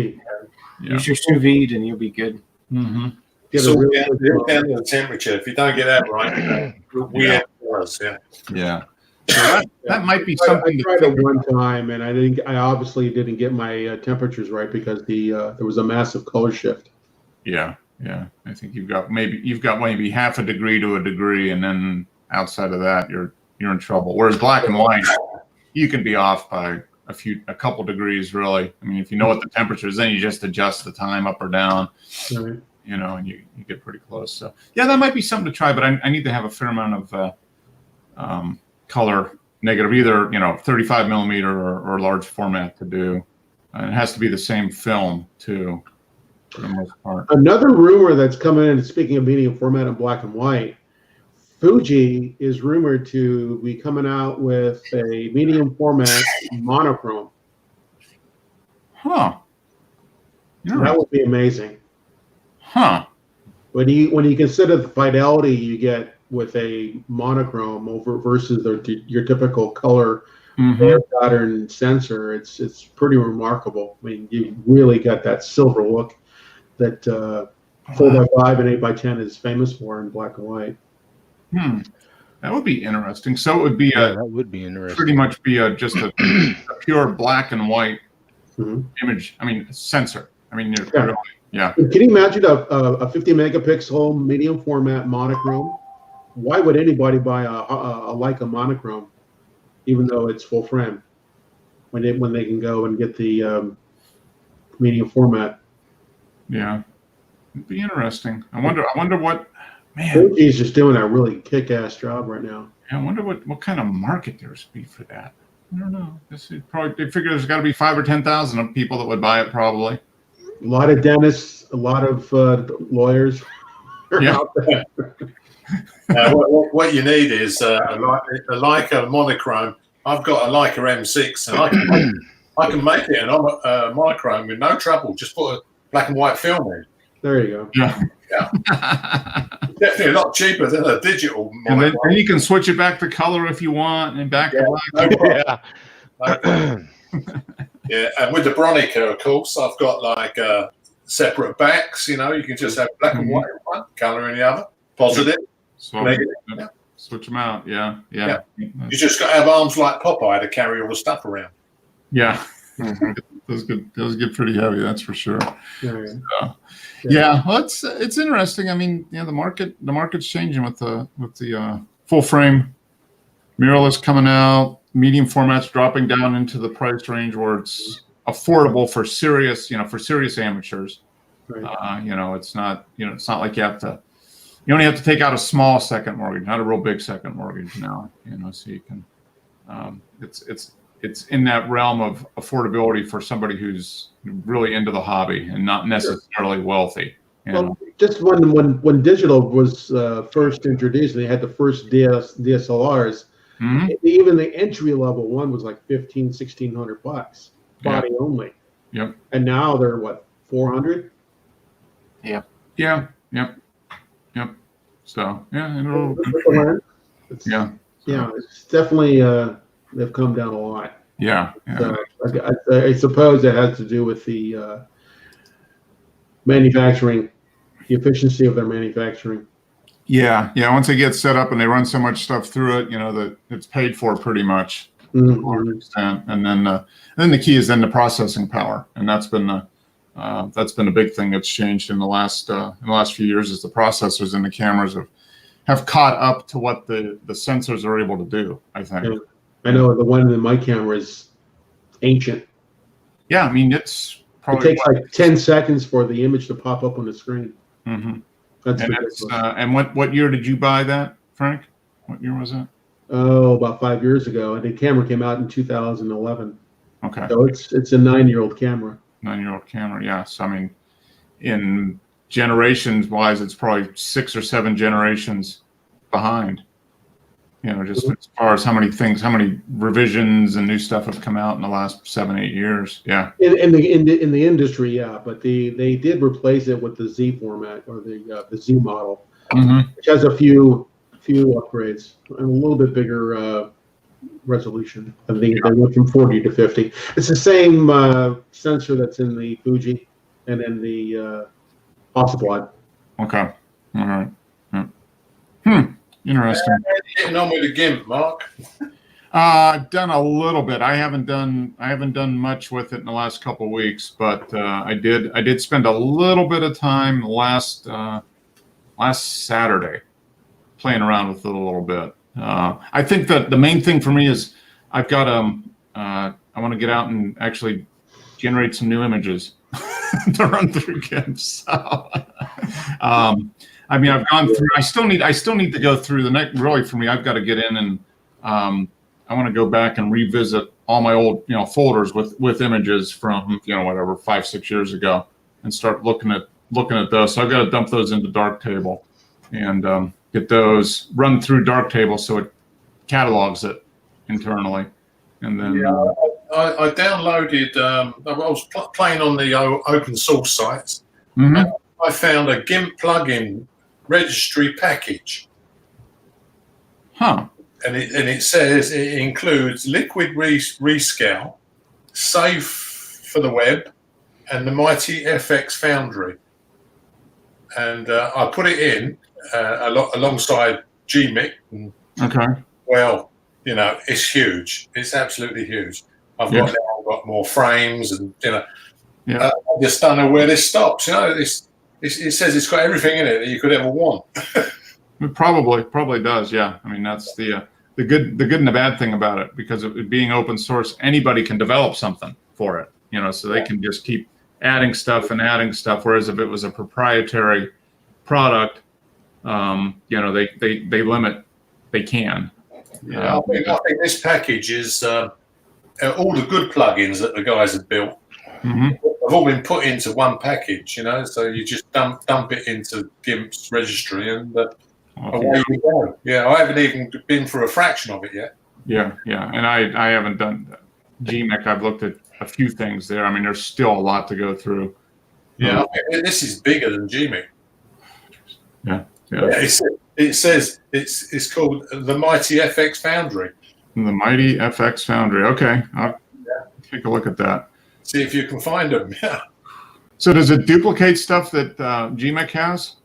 [SPEAKER 1] Yeah.
[SPEAKER 3] Use your sous vide and you'll be good.
[SPEAKER 1] Mm-hmm.
[SPEAKER 2] Get
[SPEAKER 5] So
[SPEAKER 2] a really good
[SPEAKER 5] down to the temperature. If you don't get that right, we have colours. Yeah.
[SPEAKER 1] Yeah. So that might be
[SPEAKER 2] I
[SPEAKER 1] something
[SPEAKER 2] tried
[SPEAKER 1] to
[SPEAKER 2] it one time, and I obviously didn't get my temperatures right because there was a massive color shift.
[SPEAKER 1] Yeah, yeah. I think you've got maybe half a degree to a degree, and then outside of that, you're in trouble. Whereas black and white, you can be off by a couple degrees, really. I mean, if you know what the temperature is, then you just adjust the time up or down,
[SPEAKER 2] Right.
[SPEAKER 1] and you get pretty close. So yeah, that might be something to try, but I need to have a fair amount of color negative, either 35 millimeter or large format to do. And it has to be the same film too, for the most part.
[SPEAKER 2] Another rumor that's coming in, speaking of medium format and black and white, Fuji is rumored to be coming out with a medium format monochrome.
[SPEAKER 1] Huh.
[SPEAKER 2] That would be amazing.
[SPEAKER 1] Huh.
[SPEAKER 2] When you consider the fidelity you get with a monochrome over versus your typical color
[SPEAKER 1] Mhm.
[SPEAKER 2] pattern sensor, it's pretty remarkable. I mean, you really got that silver look that 4x5 and 8x10 is famous for in black and white.
[SPEAKER 1] That would be interesting. So it would be
[SPEAKER 4] Yeah, that would be interesting.
[SPEAKER 1] pretty much be just a pure black and white
[SPEAKER 2] Mhm.
[SPEAKER 1] image. I mean, sensor. I mean, you're
[SPEAKER 2] Yeah.
[SPEAKER 1] really, yeah.
[SPEAKER 2] Can you imagine a 50 megapixel medium format monochrome? Why would anybody buy a Leica monochrome, even though it's full frame, when they can go and get the medium format?
[SPEAKER 1] Yeah. It'd be interesting. I wonder what, man,
[SPEAKER 2] Fuji's just doing a really kick-ass job right now.
[SPEAKER 1] I wonder what kind of market there's be for that. I don't know. They figure there's got to be 5,000 or 10,000 of people that would buy it probably.
[SPEAKER 2] A lot of dentists, a lot of lawyers are
[SPEAKER 1] Yeah.
[SPEAKER 2] out there.
[SPEAKER 5] What you need is a Leica monochrome. I've got a Leica M6, and I can make it a monochrome with no trouble. Just put a black and white film in.
[SPEAKER 2] There you go.
[SPEAKER 1] Yeah.
[SPEAKER 5] Definitely a lot cheaper than a digital
[SPEAKER 1] And then
[SPEAKER 5] monochrome.
[SPEAKER 1] you can switch it back to color if you want, and back to black.
[SPEAKER 5] No problem.
[SPEAKER 4] Yeah.
[SPEAKER 5] No problem. Yeah, and with the Bronica, of course, I've got like separate backs. You can just have black and white in one, color in the other, positive,
[SPEAKER 1] So
[SPEAKER 5] negative.
[SPEAKER 1] switch them out. Yeah.
[SPEAKER 5] You just got to have arms like Popeye to carry all the stuff around.
[SPEAKER 1] Yeah. Those get pretty heavy, that's for sure.
[SPEAKER 2] There you go.
[SPEAKER 1] Yeah, well, it's interesting. I mean, the market's changing with the full frame mirrorless coming out, medium formats dropping down into the price range where it's affordable for serious amateurs.
[SPEAKER 2] Right.
[SPEAKER 1] It's not like you only have to take out a small second mortgage, not a real big second mortgage now. So you can, it's in that realm of affordability for somebody who's really into the hobby and not necessarily wealthy.
[SPEAKER 2] Well, just when digital was first introduced, and they had the first DSLRs,
[SPEAKER 1] Mhm.
[SPEAKER 2] even the entry level one was like $1,500-$1,600 body only.
[SPEAKER 1] Yep.
[SPEAKER 2] And now they're what, 400?
[SPEAKER 1] Yeah. Yep. So
[SPEAKER 2] Yeah, it's definitely they've come down a lot.
[SPEAKER 1] yeah.
[SPEAKER 2] So I suppose that has to do with the manufacturing, the efficiency of their manufacturing.
[SPEAKER 1] Yeah. Once they get set up and they run so much stuff through it, that it's paid for pretty much to a large
[SPEAKER 2] Mhm.
[SPEAKER 1] extent. And then the key is then the processing power, and that's been a big thing that's changed in the last few years, is the processors in the cameras have caught up to what the sensors are able to do, I think.
[SPEAKER 2] Yeah. I know the one in my camera is ancient.
[SPEAKER 1] Yeah, I mean, it's
[SPEAKER 2] It
[SPEAKER 1] probably
[SPEAKER 2] takes like 10 seconds for the image to pop up on the screen.
[SPEAKER 1] Mhm.
[SPEAKER 2] That's
[SPEAKER 1] And
[SPEAKER 2] ridiculous.
[SPEAKER 1] and what year did you buy that, Frank? What year was that?
[SPEAKER 2] Oh, about 5 years ago. And the camera came out in 2011.
[SPEAKER 1] Okay,
[SPEAKER 2] So it's a 9-year-old camera.
[SPEAKER 1] 9-year-old camera. Yeah, so I mean, in generations wise, it's probably 6 or 7 generations behind. Just as far as how many revisions and new stuff have come out in the last 7-8 years. Yeah.
[SPEAKER 2] In the industry, yeah, but they did replace it with the Z format, or the Z model,
[SPEAKER 1] Mm-hmm.
[SPEAKER 2] which has a few upgrades and a little bit bigger resolution. I think they went from 40 to 50. It's the same sensor that's in the Fuji and in the Hasselblad.
[SPEAKER 1] Okay. All right. Yeah. Interesting.
[SPEAKER 5] Getting on with the GIMP, Mark.
[SPEAKER 1] I've done a little bit. I haven't done much with it in the last couple of weeks, but I did spend a little bit of time last Saturday playing around with it a little bit. I think that the main thing for me is I've got I want to get out and actually generate some new images to run through GIMP. So, I mean, I've gone through. I still need to go through the next. Really, for me, I've got to get in and I want to go back and revisit all my old folders with images from whatever 5-6 years ago and start looking at those. So I've got to dump those into Darktable and get those run through Darktable so it catalogs it internally. And then
[SPEAKER 5] I downloaded. I was playing on the open source sites.
[SPEAKER 1] mhm.
[SPEAKER 5] And I found a GIMP plugin registry package,
[SPEAKER 1] Huh.
[SPEAKER 5] and it says it includes Liquid Rescale, Save for the Web, and the Mighty FX Foundry. And I put it in alongside GMIC. And,
[SPEAKER 1] Okay.
[SPEAKER 5] well, it's huge. It's absolutely huge. I've got more frames, and
[SPEAKER 1] Yeah.
[SPEAKER 5] I just don't know where this stops. It says it's got everything in it that you could ever want.
[SPEAKER 1] It probably does. Yeah. I mean, that's the good and the bad thing about it, because of it being open source, anybody can develop something for it. So they can just keep adding stuff. Whereas if it was a proprietary product, they limit. They can.
[SPEAKER 5] Yeah, I think this package is all the good plugins that the guys have built
[SPEAKER 1] Mhm.
[SPEAKER 5] have all been put into one package. So you just dump it into GIMP's registry and away you go. Yeah, I haven't even been through a fraction of it yet.
[SPEAKER 1] Yeah. And I haven't done GMIC. I've looked at a few things there. I mean, there's still a lot to go through.
[SPEAKER 5] Yeah, I think this is bigger than GMIC.
[SPEAKER 1] Yeah.
[SPEAKER 5] It says it's called the Mighty FX Foundry.
[SPEAKER 1] The Mighty FX Foundry. Okay. I'll take a look at that.
[SPEAKER 5] See if you can find them. Yeah.
[SPEAKER 1] So does it duplicate stuff that GMIC has?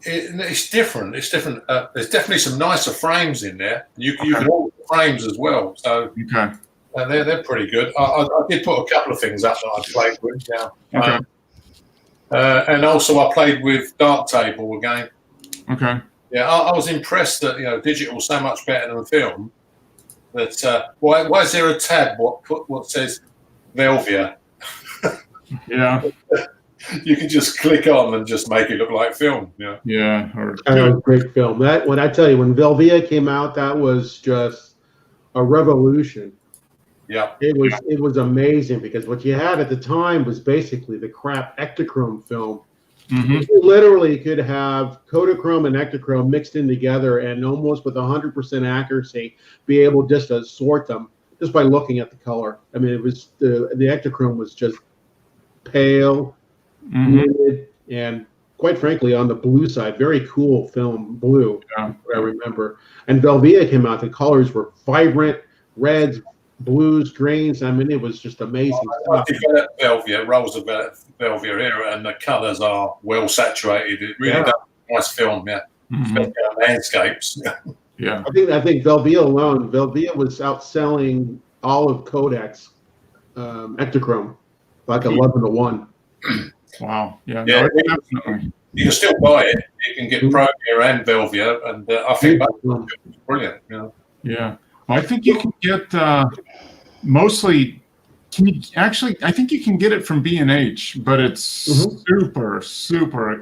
[SPEAKER 5] It's different. It's different. There's definitely some nicer frames in there. You can order frames as well. So
[SPEAKER 1] Okay.
[SPEAKER 5] they're pretty good. I did put a couple of things up that I played with. Yeah.
[SPEAKER 1] Okay.
[SPEAKER 5] And also I played with Darktable again.
[SPEAKER 1] Okay.
[SPEAKER 5] Yeah, I was impressed that digital's so much better than film. That why is there a tab what says Velvia?
[SPEAKER 1] Yeah.
[SPEAKER 5] You can just click on and just make it look like film. Yeah.
[SPEAKER 1] Yeah. Or
[SPEAKER 2] That was a great film. When I tell you, when Velvia came out, that was just a revolution.
[SPEAKER 5] Yeah.
[SPEAKER 2] It was amazing, because what you had at the time was basically the crap Ektachrome film.
[SPEAKER 1] Mhm.
[SPEAKER 2] You literally could have Kodachrome and Ektachrome mixed in together and almost with 100% accuracy be able just to sort them just by looking at the color. I mean, it was the Ektachrome was just pale,
[SPEAKER 1] Mhm.
[SPEAKER 2] muted, and quite frankly, on the blue side, very cool film blue.
[SPEAKER 1] Yeah.
[SPEAKER 2] I remember. And Velvia came out. The colors were vibrant, reds, blues, greens. I mean, it was just amazing
[SPEAKER 5] I
[SPEAKER 2] stuff.
[SPEAKER 5] developed Velvia, rolls of Velvia here, and the colours are well saturated. It really does a nice film, yeah.
[SPEAKER 1] Mhm.
[SPEAKER 5] Especially on landscapes.
[SPEAKER 1] Yeah.
[SPEAKER 2] I think Velvia alone, Velvia was outselling all of Kodak's Ektachrome, like 11-1.
[SPEAKER 1] Wow. Yeah.
[SPEAKER 5] Yeah.
[SPEAKER 1] No, definitely.
[SPEAKER 5] You can still buy it. You can get Provia and Velvia, and I think that's brilliant.
[SPEAKER 1] Yeah. Well, I think you can get mostly. Can you actually? I think you can get it from B&H, but it's super.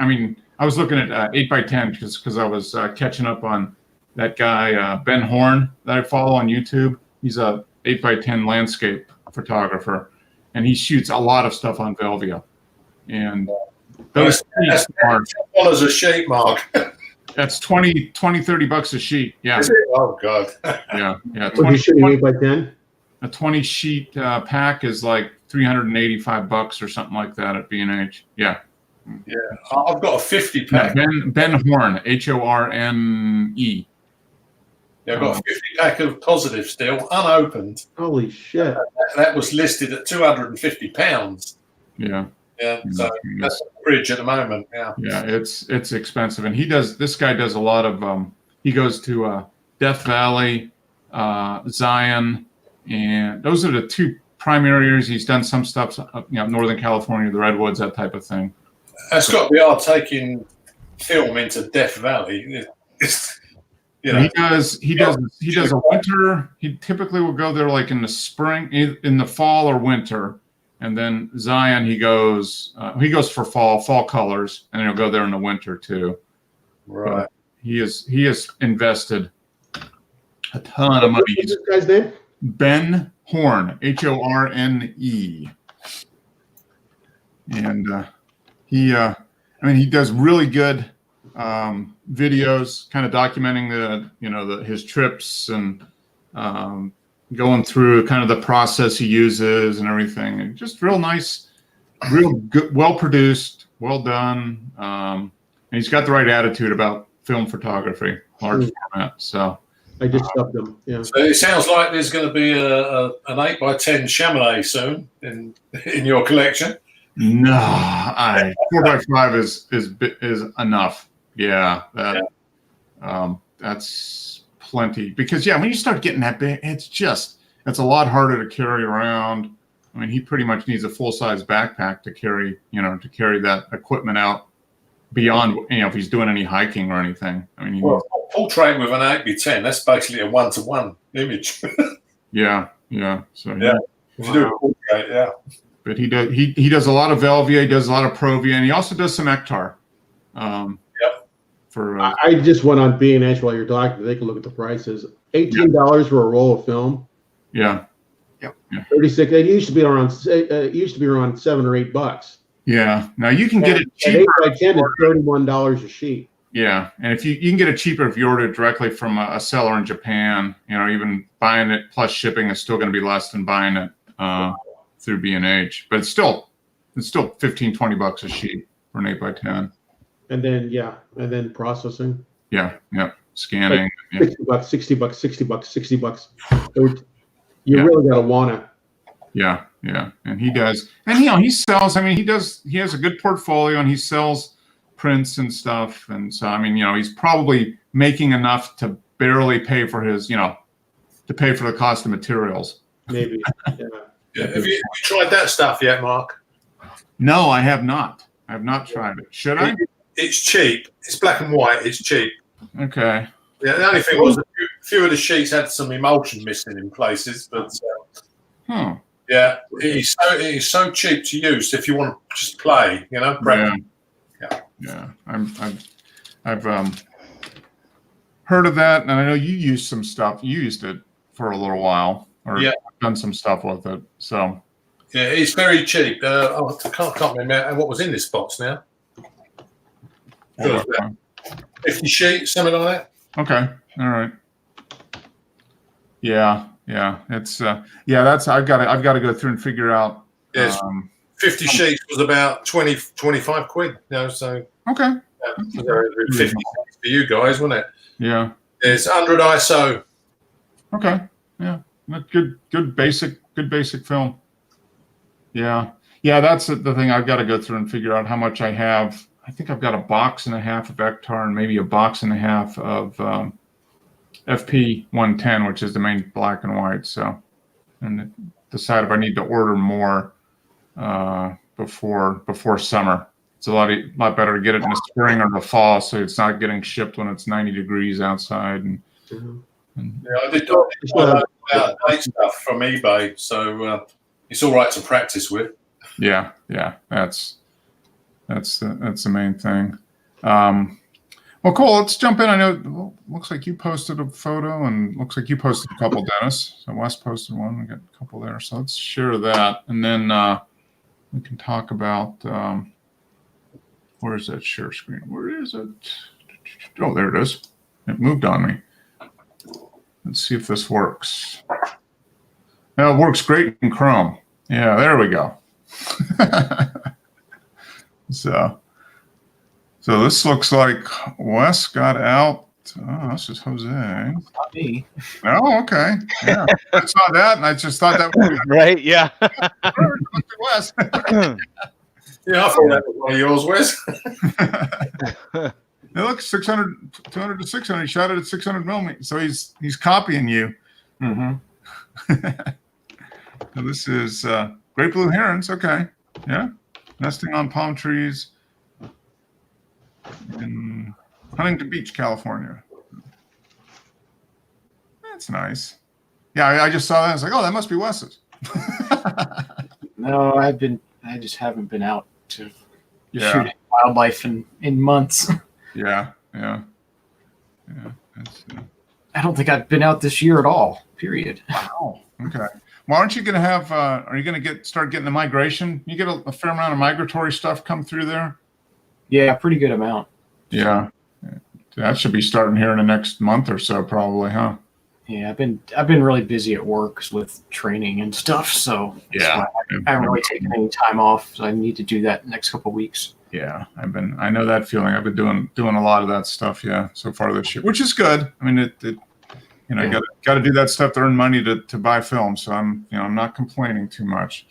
[SPEAKER 1] I mean, I was looking at 8x10 because I was catching up on that guy Ben Horn that I follow on YouTube. He's a 8x10 landscape photographer, and he shoots a lot of stuff on Velvia. And those
[SPEAKER 5] That's $10 a sheet, Mark.
[SPEAKER 1] that's $20-$30 a sheet. Yeah.
[SPEAKER 5] Is it? Oh God.
[SPEAKER 1] Yeah.
[SPEAKER 2] What are you shooting 8x10?
[SPEAKER 1] A 20 sheet pack is like $385 or something like that at B&H. Yeah.
[SPEAKER 5] Yeah, I've got a 50
[SPEAKER 1] Yeah,
[SPEAKER 5] pack.
[SPEAKER 1] Ben Horn, HORNE.
[SPEAKER 5] Yeah, I've got a 50 pack of Positive still, unopened.
[SPEAKER 2] Holy shit.
[SPEAKER 5] That was listed at £250.
[SPEAKER 1] Yeah.
[SPEAKER 5] Yeah, so that's the fridge at the moment. Yeah.
[SPEAKER 1] Yeah, it's expensive, and this guy does a lot of he goes to Death Valley Zion, and those are the two primary areas. He's done some stuff, Northern California, the Redwoods, that type of thing.
[SPEAKER 5] That's got to be hard taking film into Death Valley.
[SPEAKER 1] He does a winter. He typically will go there like in the spring, in the fall or winter, and then Zion he goes for fall colors, and he'll go there in the winter too.
[SPEAKER 5] Right.
[SPEAKER 1] But he has invested a ton of money.
[SPEAKER 2] What's this guy's name?
[SPEAKER 1] Ben Horn, Horne, and he does really good videos, kind of documenting his trips and going through kind of the process he uses and everything, and just real nice, real good, well produced, well done, and he's got the right attitude about film photography, large format. So
[SPEAKER 2] I just stubbed him. Yeah.
[SPEAKER 5] So it sounds like there's going to be an 8x10 Chamonix soon in your collection.
[SPEAKER 1] no, 4x5 is enough. Yeah, that's plenty, because when you start getting that big, it's a lot harder to carry around. I mean, he pretty much needs a full-size backpack to carry that equipment out beyond, if he's doing any hiking or anything. I mean,
[SPEAKER 5] Portrait with an 8x10, that's basically a 1-to-1 image.
[SPEAKER 1] So
[SPEAKER 5] Yeah. If you do a portrait,
[SPEAKER 1] But he does a lot of Velvia, he does a lot of Provia, and he also does some Ektar.
[SPEAKER 2] I just went on B&H while you're talking to take a look at the prices. $18 for a roll of film.
[SPEAKER 1] Yeah.
[SPEAKER 2] 36. It used to be around $7 or $8.
[SPEAKER 1] Yeah. Now you can get it
[SPEAKER 2] At
[SPEAKER 1] cheaper.
[SPEAKER 2] 8x10 is $31 a sheet.
[SPEAKER 1] Yeah, and if you can get it cheaper if you order it directly from a seller in Japan. Even buying it plus shipping is still going to be less than buying it through B&H. But it's still $15-20 a sheet for an 8x10.
[SPEAKER 2] And then processing.
[SPEAKER 1] Yeah, scanning.
[SPEAKER 2] $60, $60. You really gotta wanna.
[SPEAKER 1] Yeah, and he does, and he sells. I mean, he has a good portfolio, and he sells prints and stuff, and so he's probably making enough to barely pay for his, to pay for the cost of materials.
[SPEAKER 2] Maybe. Yeah.
[SPEAKER 5] Have you tried that stuff yet, Mark?
[SPEAKER 1] No, I have not. I have not tried it. Should I?
[SPEAKER 5] It's cheap. It's black and white. It's cheap.
[SPEAKER 1] Okay.
[SPEAKER 5] Yeah, the only thing was a few of the sheets had some emulsion missing in places, but yeah, it is so cheap to use if you want to just play, prep.
[SPEAKER 1] Yeah. I've heard of that, and I know you used some stuff. You used it for a little while, or done some stuff with it. So
[SPEAKER 5] yeah, it's very cheap. I can't remember what was in this box now. 50 sheets, something like that.
[SPEAKER 1] Okay. All right. Yeah. It's that's I've got to go through and figure out.
[SPEAKER 5] Yes. 50 sheets was about 25 quid. So
[SPEAKER 1] okay.
[SPEAKER 5] 50 for you guys, wasn't it?
[SPEAKER 1] Yeah.
[SPEAKER 5] It's 100 ISO.
[SPEAKER 1] Okay. Yeah. Good basic film. Yeah. That's the thing. I've got to go through and figure out how much I have. I think I've got a box and a half of Ektar and maybe a box and a half of FP 110, which is the main black and white. So, and decide if I need to order more before summer. It's a lot better to get it in the spring or the fall, so it's not getting shipped when it's 90 degrees outside. And
[SPEAKER 5] I did out stuff from eBay, so it's all right to practice with.
[SPEAKER 1] Yeah, that's the main thing. Well, cool. Let's jump in. I know. Looks like you posted a photo, and looks like you posted a couple, Dennis. So Wes posted one. We got a couple there. So let's share that, and then we can talk about. Where is that share screen? Where is it? Oh, there it is. It moved on me. Let's see if this works. It works great in Chrome. Yeah, there we go. So this looks like Wes got out. Oh, this is Jose.
[SPEAKER 3] Not me.
[SPEAKER 1] Oh, okay. Yeah, I saw that, and I just thought that was
[SPEAKER 4] Right? Yeah.
[SPEAKER 1] Wes.
[SPEAKER 5] Yeah, I thought that was one of yours, Wes.
[SPEAKER 1] It looks 200 to 600. He shot it at 600 millimeters. So he's copying you.
[SPEAKER 3] Mm-hmm.
[SPEAKER 1] So this is great blue herons. Okay. Yeah. Nesting on palm trees in Huntington Beach, California. That's nice. Yeah, I just saw that. I was like, oh, that must be Wes's.
[SPEAKER 3] No, I just haven't been out to
[SPEAKER 1] Yeah.
[SPEAKER 3] shoot wildlife in months.
[SPEAKER 1] Yeah. That's,
[SPEAKER 3] I don't think I've been out this year at all. Period.
[SPEAKER 1] wow. Okay. Well, aren't you going to have? Are you going to start getting the migration? You get a fair amount of migratory stuff come through there.
[SPEAKER 3] Yeah, pretty good amount.
[SPEAKER 1] Yeah. That should be starting here in the next month or so, probably, huh?
[SPEAKER 3] Yeah, I've been really busy at work with training and stuff, so that's
[SPEAKER 1] Yeah.
[SPEAKER 3] why I haven't really taken any time off. So I need to do that next couple of weeks.
[SPEAKER 1] Yeah, I know that feeling. I've been doing a lot of that stuff, yeah, so far this year, which is good. I mean,
[SPEAKER 3] Yeah.
[SPEAKER 1] got to do that stuff to earn money to buy film. So I'm not complaining too much.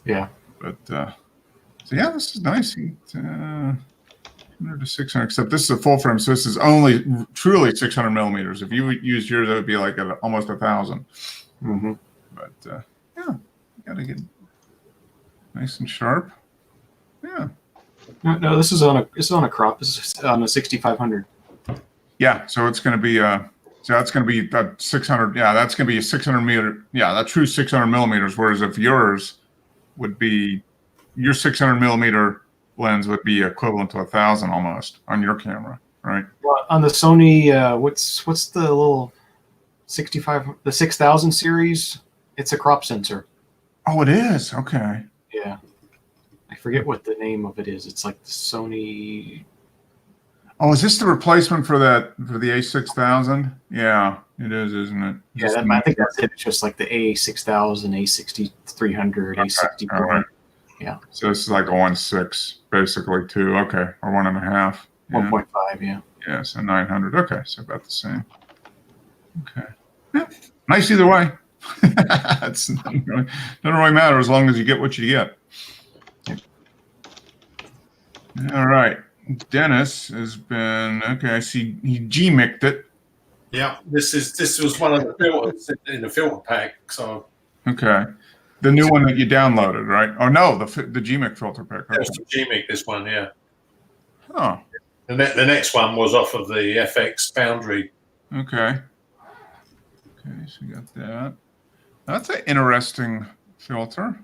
[SPEAKER 3] Yeah.
[SPEAKER 1] But so yeah, this is nice. 100 to 600, except this is a full frame, so this is only truly 600 millimeters. If you would use yours, that would be like almost 1,000.
[SPEAKER 3] Mm-hmm.
[SPEAKER 1] But yeah, got to get nice and sharp. Yeah.
[SPEAKER 3] No, this is on a crop. This is on a 6500.
[SPEAKER 1] Yeah, so it's going to be so that's going to be that 600. Yeah, that's going to be a 600 meter. Yeah, that true 600 millimeters. Whereas if yours would be your 600 millimeter lens would be equivalent to 1,000 almost on your camera, right?
[SPEAKER 3] Well, on the Sony, what's the little 6000 series? It's a crop sensor.
[SPEAKER 1] Oh, it is. Okay.
[SPEAKER 3] Yeah, I forget what the name of it is. It's like the Sony.
[SPEAKER 1] Oh, is this the replacement for the A6000? Yeah, it is, isn't it?
[SPEAKER 3] Yeah, I think that's it. It's just like the A6000, A6300, A64.
[SPEAKER 1] all right.
[SPEAKER 3] Yeah.
[SPEAKER 1] So this is like a 1.6, basically, too. Okay, or 1.5. Yeah.
[SPEAKER 3] 1.5. Yeah.
[SPEAKER 1] Yeah, so 900. Okay, so about the same. Okay. Yeah. Nice either way. It's doesn't really matter as long as you get what you get. All right. Dennis has been okay. I see he G-mic'd it.
[SPEAKER 5] Yeah, this was one of the filters in the filter pack. So
[SPEAKER 1] Okay. The new one that you downloaded, right? Oh no, the G-mic filter pack. Okay.
[SPEAKER 5] that's the GMIC, this one, yeah.
[SPEAKER 1] Oh,
[SPEAKER 5] The next one was off of the FX Foundry.
[SPEAKER 1] okay. Okay, so you got that. That's an interesting filter.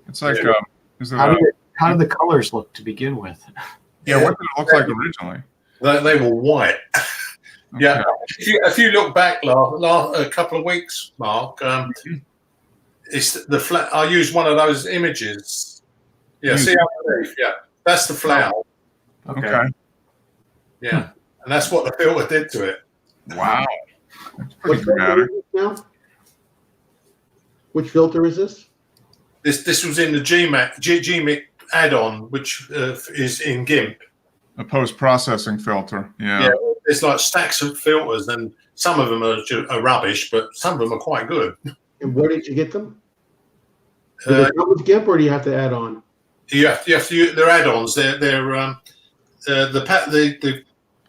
[SPEAKER 1] It's like,
[SPEAKER 5] Yeah.
[SPEAKER 1] is it
[SPEAKER 3] How did the colors look to begin with?
[SPEAKER 1] yeah, what did it look like originally?
[SPEAKER 5] They were white.
[SPEAKER 1] Okay.
[SPEAKER 5] Yeah, if you look back a couple of weeks, Mark, it's the flat. I used one of those images. Yeah, see underneath. Yeah, that's the flower.
[SPEAKER 1] Okay.
[SPEAKER 5] Yeah, and that's what the filter did to it.
[SPEAKER 1] Wow. That's
[SPEAKER 2] What
[SPEAKER 1] pretty
[SPEAKER 2] filter
[SPEAKER 1] dramatic.
[SPEAKER 2] is this now? Which filter is this?
[SPEAKER 5] This was in the GMIC add-on, which is in GIMP.
[SPEAKER 1] A post-processing filter. Yeah.
[SPEAKER 5] Yeah, it's like stacks of filters, and some of them are rubbish, but some of them are quite good.
[SPEAKER 2] And where did you get them? Do they come with GIMP, or do you have to add on?
[SPEAKER 5] You have to use their add-ons. They're the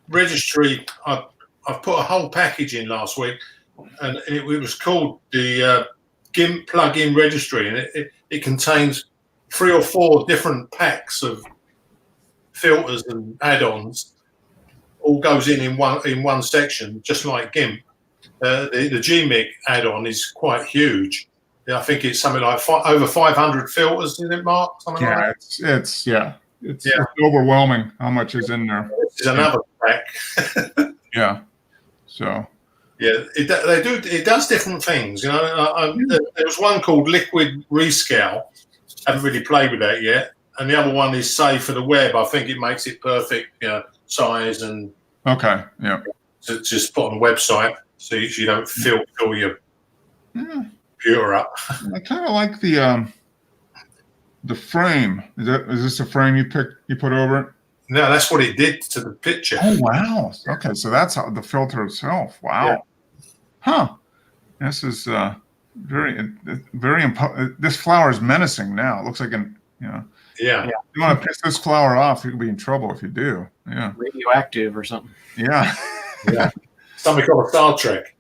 [SPEAKER 5] registry. I've put a whole package in last week, and it was called the GIMP plugin registry, and it contains 3 or 4 different packs of filters and add-ons. All goes in one section, just like GIMP. The GMIC add-on is quite huge. Yeah, I think it's something like over 500 filters, isn't it, Mark? Something like that.
[SPEAKER 1] It's overwhelming how much is in there.
[SPEAKER 5] This is another pack.
[SPEAKER 1] Yeah. So.
[SPEAKER 5] Yeah, it does different things. You know, there was one called Liquid Rescale. Haven't really played with that yet. And the other one is Save for the Web. I think it makes it perfect, size and
[SPEAKER 1] Okay. Yeah.
[SPEAKER 5] to just put on the website so you don't fill your
[SPEAKER 1] Yeah.
[SPEAKER 5] computer up.
[SPEAKER 1] I kind of like the frame. Is this a frame you put over it?
[SPEAKER 5] No, that's what it did to the picture.
[SPEAKER 1] Oh wow. Okay, so that's how the filter itself. Wow.
[SPEAKER 5] Yeah.
[SPEAKER 1] Huh. This is very this flower is menacing now. It looks like
[SPEAKER 5] Yeah.
[SPEAKER 1] you want to piss this flower off, you could be in trouble if you do. Yeah.
[SPEAKER 3] Radioactive or something.
[SPEAKER 1] Yeah.
[SPEAKER 5] Something called Star Trek.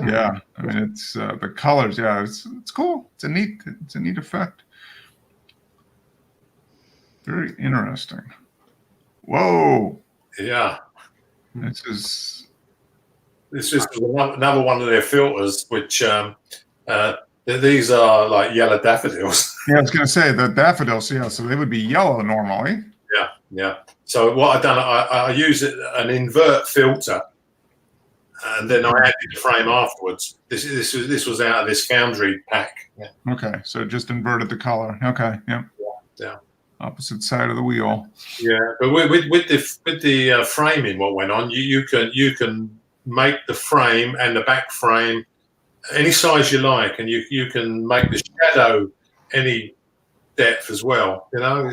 [SPEAKER 1] Yeah, I mean it's the colors. Yeah, it's cool. It's a neat effect. Very interesting. Whoa,
[SPEAKER 5] Yeah.
[SPEAKER 1] this is
[SPEAKER 5] This is another one of their filters, which these are like yellow daffodils.
[SPEAKER 1] yeah. I was gonna say the daffodils. Yeah, so they would be yellow normally.
[SPEAKER 5] Yeah. So what I've done, I use an invert filter, and then I added the frame afterwards. This was out of this Foundry pack. Yeah.
[SPEAKER 1] Okay, so just inverted the color. Okay, yeah.
[SPEAKER 5] Yeah.
[SPEAKER 1] Opposite side of the wheel.
[SPEAKER 5] Yeah, but with the framing, what went on, you can make the frame and the back frame any size you like, and you can make the shadow any depth as well. You know,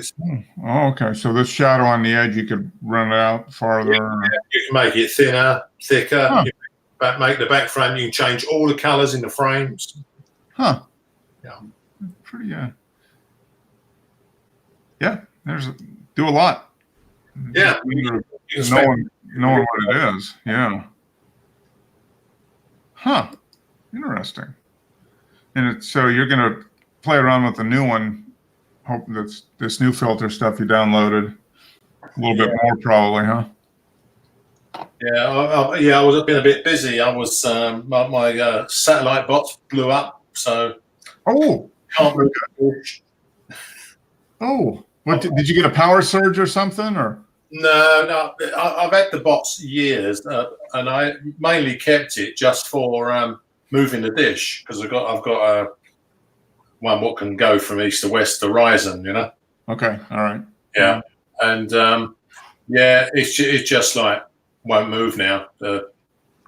[SPEAKER 1] Oh, okay. So this shadow on the edge, you could run it out farther.
[SPEAKER 5] you can make it thinner, thicker.
[SPEAKER 1] Huh.
[SPEAKER 5] You can make the back frame. You can change all the colors in the frames.
[SPEAKER 1] Huh.
[SPEAKER 5] Yeah.
[SPEAKER 1] Pretty. Yeah. Do a lot.
[SPEAKER 5] Yeah.
[SPEAKER 1] Knowing what it is. Yeah. Huh. Interesting. And so you're gonna play around with the new one. Hope that's this new filter stuff you downloaded. A little bit more probably, huh?
[SPEAKER 5] Yeah, I was been a bit busy. I was my satellite box blew up, so
[SPEAKER 1] Oh.
[SPEAKER 5] can't move.
[SPEAKER 1] Oh. What did you get a power surge or something or?
[SPEAKER 5] No, I've had the box years, and I mainly kept it just for moving the dish because I've got a one what can go from east to west to Ryzen, you know.
[SPEAKER 1] Okay. All right.
[SPEAKER 5] Yeah, and it's just like won't move now.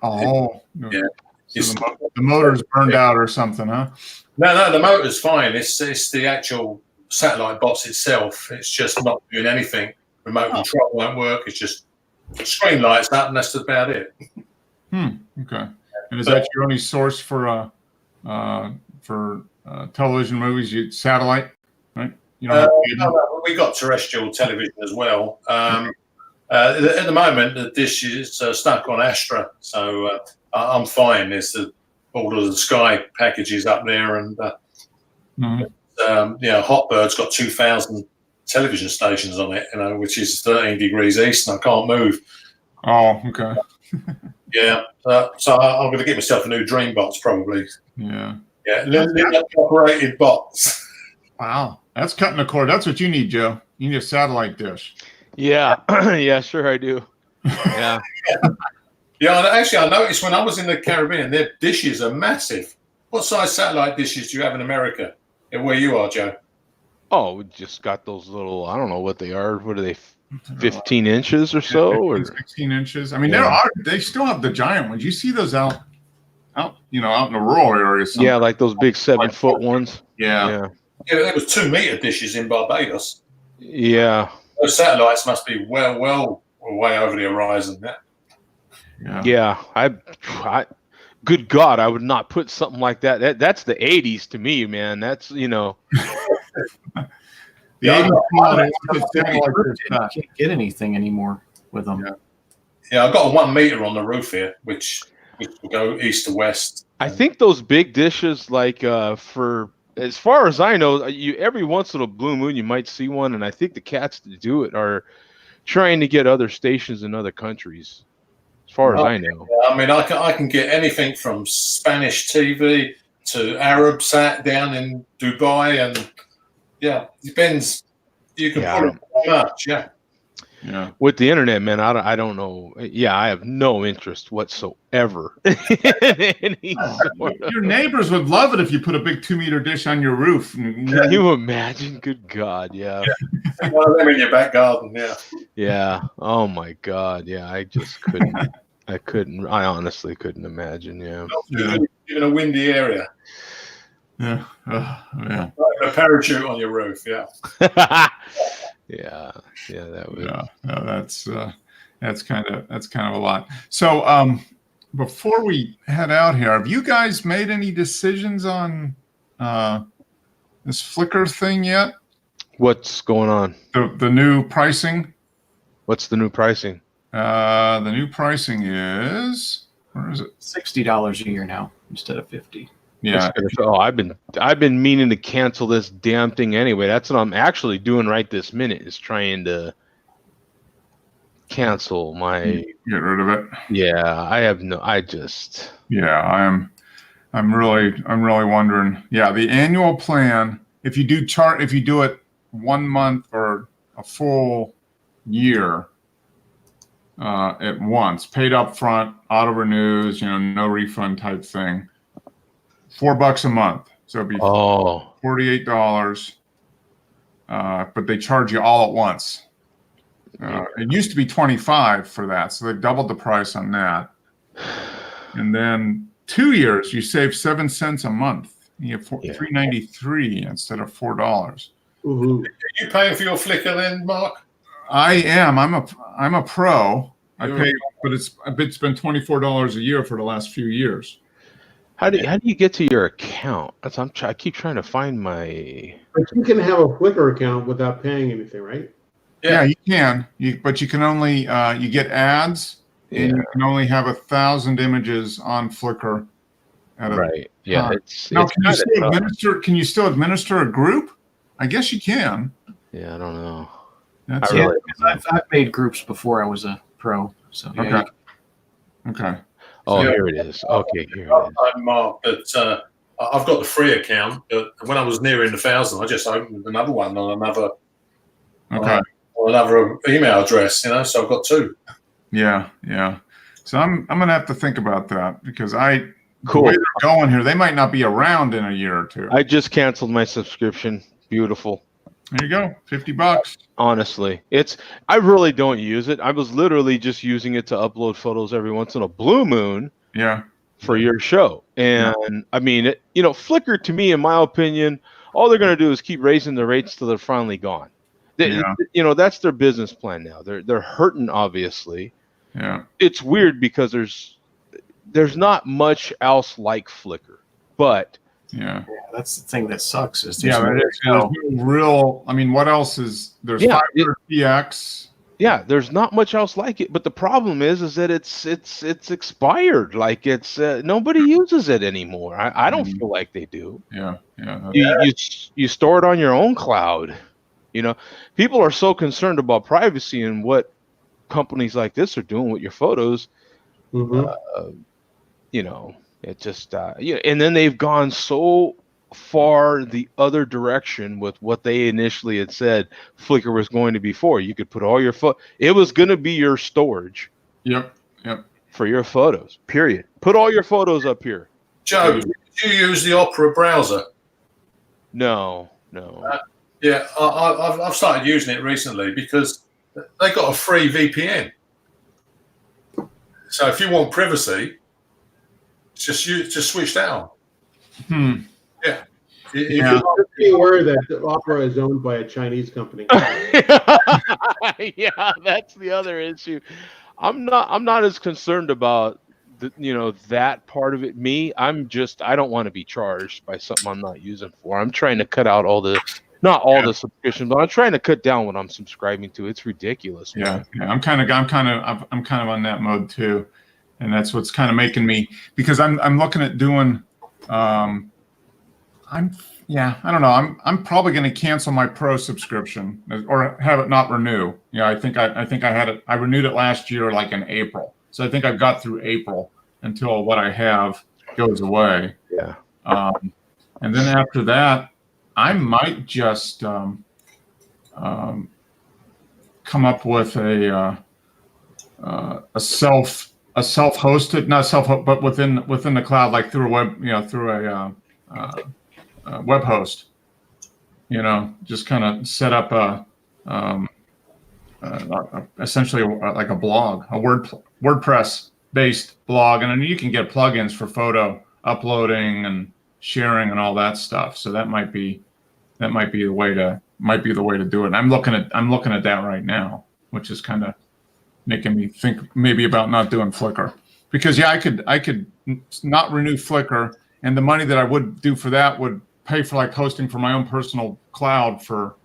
[SPEAKER 1] Oh.
[SPEAKER 5] Yeah.
[SPEAKER 1] So the motor's burned out or something, huh?
[SPEAKER 5] No, the motor's fine. It's the actual satellite box itself. It's just not doing anything. Remote control won't work. It's just screen lights up, and that's about it.
[SPEAKER 1] Okay. And is that your only source for television movies? Satellite, right? You don't have
[SPEAKER 5] No, we got terrestrial television as well. At the moment, the dish is stuck on Astra, so I'm fine. There's all of the Sky packages up there, and Hotbird's got 2,000 television stations on it, which is 13 degrees east, and I can't move.
[SPEAKER 1] Oh, okay.
[SPEAKER 5] Yeah, so I'm going to get myself a new Dreambox probably.
[SPEAKER 1] Yeah.
[SPEAKER 5] Yeah, operated box.
[SPEAKER 1] Wow, that's cutting the cord. That's what you need, Joe. You need a satellite dish.
[SPEAKER 4] Yeah, yeah, sure I do. Yeah.
[SPEAKER 5] Yeah, actually, I noticed when I was in the Caribbean, their dishes are massive. What size satellite dishes do you have in America? Where you are, Joe?
[SPEAKER 4] Oh, we just got those little, I don't know what they are. What are they, 15 inches or so? Or
[SPEAKER 1] 16 inches. I mean, they still have the giant ones. You see those out in the rural areas.
[SPEAKER 4] yeah, like those big 7-foot ones.
[SPEAKER 1] Yeah.
[SPEAKER 5] Yeah, there was 2-meter dishes in Barbados.
[SPEAKER 4] Yeah.
[SPEAKER 5] Those satellites must be well way over the horizon.
[SPEAKER 4] Yeah. I good God, I would not put something like that. That's the 80s to me, man. That's,
[SPEAKER 1] The 80s
[SPEAKER 3] You can't get anything anymore with them.
[SPEAKER 5] Yeah, I've got a 1 meter on the roof here, which will go east to west.
[SPEAKER 4] I think those big dishes, like for as far as I know, you every once in a blue moon you might see one, and I think the cats that do it are trying to get other stations in other countries. As far as I know.
[SPEAKER 5] I mean, I can get anything from Spanish TV to Arab sat down in Dubai, and depends. You can put it so much,
[SPEAKER 1] Yeah.
[SPEAKER 4] With the internet, man, I don't know. Yeah, I have no interest whatsoever in any sort of.
[SPEAKER 1] Your neighbors would love it if you put a big 2-meter dish on your roof.
[SPEAKER 4] Can you imagine? Good God, yeah.
[SPEAKER 5] One of them in your back garden,
[SPEAKER 4] Yeah. Oh my God, yeah. I just couldn't. I honestly couldn't imagine. Yeah.
[SPEAKER 5] In a windy area.
[SPEAKER 1] Yeah. Yeah.
[SPEAKER 5] Like a parachute on your roof,
[SPEAKER 4] Yeah. Yeah, that would.
[SPEAKER 1] Yeah. No, that's kind of a lot. So, before we head out here, have you guys made any decisions on this Flickr thing yet?
[SPEAKER 4] What's going on?
[SPEAKER 1] The new pricing?
[SPEAKER 4] What's the new pricing?
[SPEAKER 1] The new pricing is Where is it?
[SPEAKER 3] $60 a year now instead of 50.
[SPEAKER 1] Yeah.
[SPEAKER 4] Oh, I've been meaning to cancel this damn thing anyway. That's what I'm actually doing right this minute, is trying to cancel my.
[SPEAKER 1] Get rid of it.
[SPEAKER 4] Yeah, I just.
[SPEAKER 1] Yeah, I'm really wondering. Yeah, the annual plan, if you do it 1 month or a full year at once, paid up front, auto renews, no refund type thing, $4 a month. So it'd be
[SPEAKER 4] Oh,
[SPEAKER 1] $48. But they charge you all at once. It used to be 25 for that, so they've doubled the price on that. And then 2 years, you save 7 cents a month. You have $3.93 instead of $4.
[SPEAKER 2] Ooh.
[SPEAKER 5] Are you paying for your Flickr then, Mark?
[SPEAKER 1] I am. I'm a pro. I
[SPEAKER 5] You're-
[SPEAKER 1] pay, but it's been $24 a year for the last few years.
[SPEAKER 4] how do you get to your account? I keep trying to find my.
[SPEAKER 2] But you can have a Flickr account without paying anything, right?
[SPEAKER 1] Yeah, you can. But you can only you get ads, and you can only have 1,000 images on Flickr.
[SPEAKER 4] Right. Yeah.
[SPEAKER 1] Now,
[SPEAKER 4] It's
[SPEAKER 1] can you
[SPEAKER 4] kinda
[SPEAKER 1] still
[SPEAKER 4] tough.
[SPEAKER 1] administer? Can you still administer a group? I guess you can.
[SPEAKER 4] Yeah, I don't know.
[SPEAKER 1] That's
[SPEAKER 4] I
[SPEAKER 3] Yeah,
[SPEAKER 4] really
[SPEAKER 3] because I've made groups before I was a pro. So yeah,
[SPEAKER 1] Okay. Okay.
[SPEAKER 4] Oh,
[SPEAKER 5] Yeah.
[SPEAKER 4] here it is. Okay, here it is.
[SPEAKER 5] Mark, but I've got the free account, but when I was nearing 1,000, I just opened another one on another email address. So I've got 2.
[SPEAKER 1] Yeah. So I'm gonna have to think about that because the
[SPEAKER 4] Cool.
[SPEAKER 1] way they're going here, they might not be around in a year or two.
[SPEAKER 4] I just canceled my subscription. Beautiful.
[SPEAKER 1] There you go, $50.
[SPEAKER 4] Honestly, I really don't use it. I was literally just using it to upload photos every once in a blue moon
[SPEAKER 1] Yeah.
[SPEAKER 4] for your show. And I mean, Flickr, to me, in my opinion, all they're going to do is keep raising the rates till they're finally gone. That's their business plan now. They're hurting, obviously.
[SPEAKER 1] Yeah.
[SPEAKER 4] It's weird because there's not much else like Flickr, but
[SPEAKER 1] Yeah.
[SPEAKER 3] that's the thing that sucks. Is
[SPEAKER 1] Yeah.
[SPEAKER 3] there's
[SPEAKER 1] There's
[SPEAKER 3] no-
[SPEAKER 1] no real. I mean, what else is there's
[SPEAKER 4] Yeah,
[SPEAKER 1] 500px?
[SPEAKER 4] yeah, there's not much else like it. But the problem is that it's expired. Like nobody uses it anymore. I don't feel like they do.
[SPEAKER 1] Yeah. Yeah.
[SPEAKER 4] You store it on your own cloud. People are so concerned about privacy and what companies like this are doing with your photos.
[SPEAKER 2] Mm-hmm.
[SPEAKER 4] It just and then they've gone so far the other direction with what they initially had said Flickr was going to be for. You could put all your it was going to be your storage
[SPEAKER 1] Yep.
[SPEAKER 4] for your photos, period. Put all your photos up here.
[SPEAKER 5] Joe, do you use the Opera browser?
[SPEAKER 4] No.
[SPEAKER 5] Yeah, I've started using it recently because they got a free VPN. So if you want privacy, just switch that on.
[SPEAKER 1] Yeah.
[SPEAKER 5] Yeah.
[SPEAKER 2] Be aware that Opera is owned by a Chinese company.
[SPEAKER 4] Yeah, that's the other issue. I'm not as concerned about that part of it. I don't want to be charged by something I'm not using for. I'm trying to cut out not all the subscriptions, but I'm trying to cut down what I'm subscribing to. It's ridiculous.
[SPEAKER 1] Yeah. I'm kind of on that mode too, and that's what's kind of making me, because I'm looking at doing. I don't know. I'm probably going to cancel my pro subscription or have it not renew. I think I had it. I renewed it last year, like in April. So I think I've got through April until what I have goes away.
[SPEAKER 4] Yeah.
[SPEAKER 1] And then after that, I might just come up with a self-hosted, not self, but within the cloud, like through a web, through a web host. Just kind of set up essentially like a blog, a WordPress based blog, and then you can get plugins for photo uploading and sharing and all that stuff. So that might be the way to do it. I'm looking at that right now, which is kind of making me think maybe about not doing Flickr, because I could not renew Flickr, and the money that I would do for that would pay for like hosting for my own personal cloud for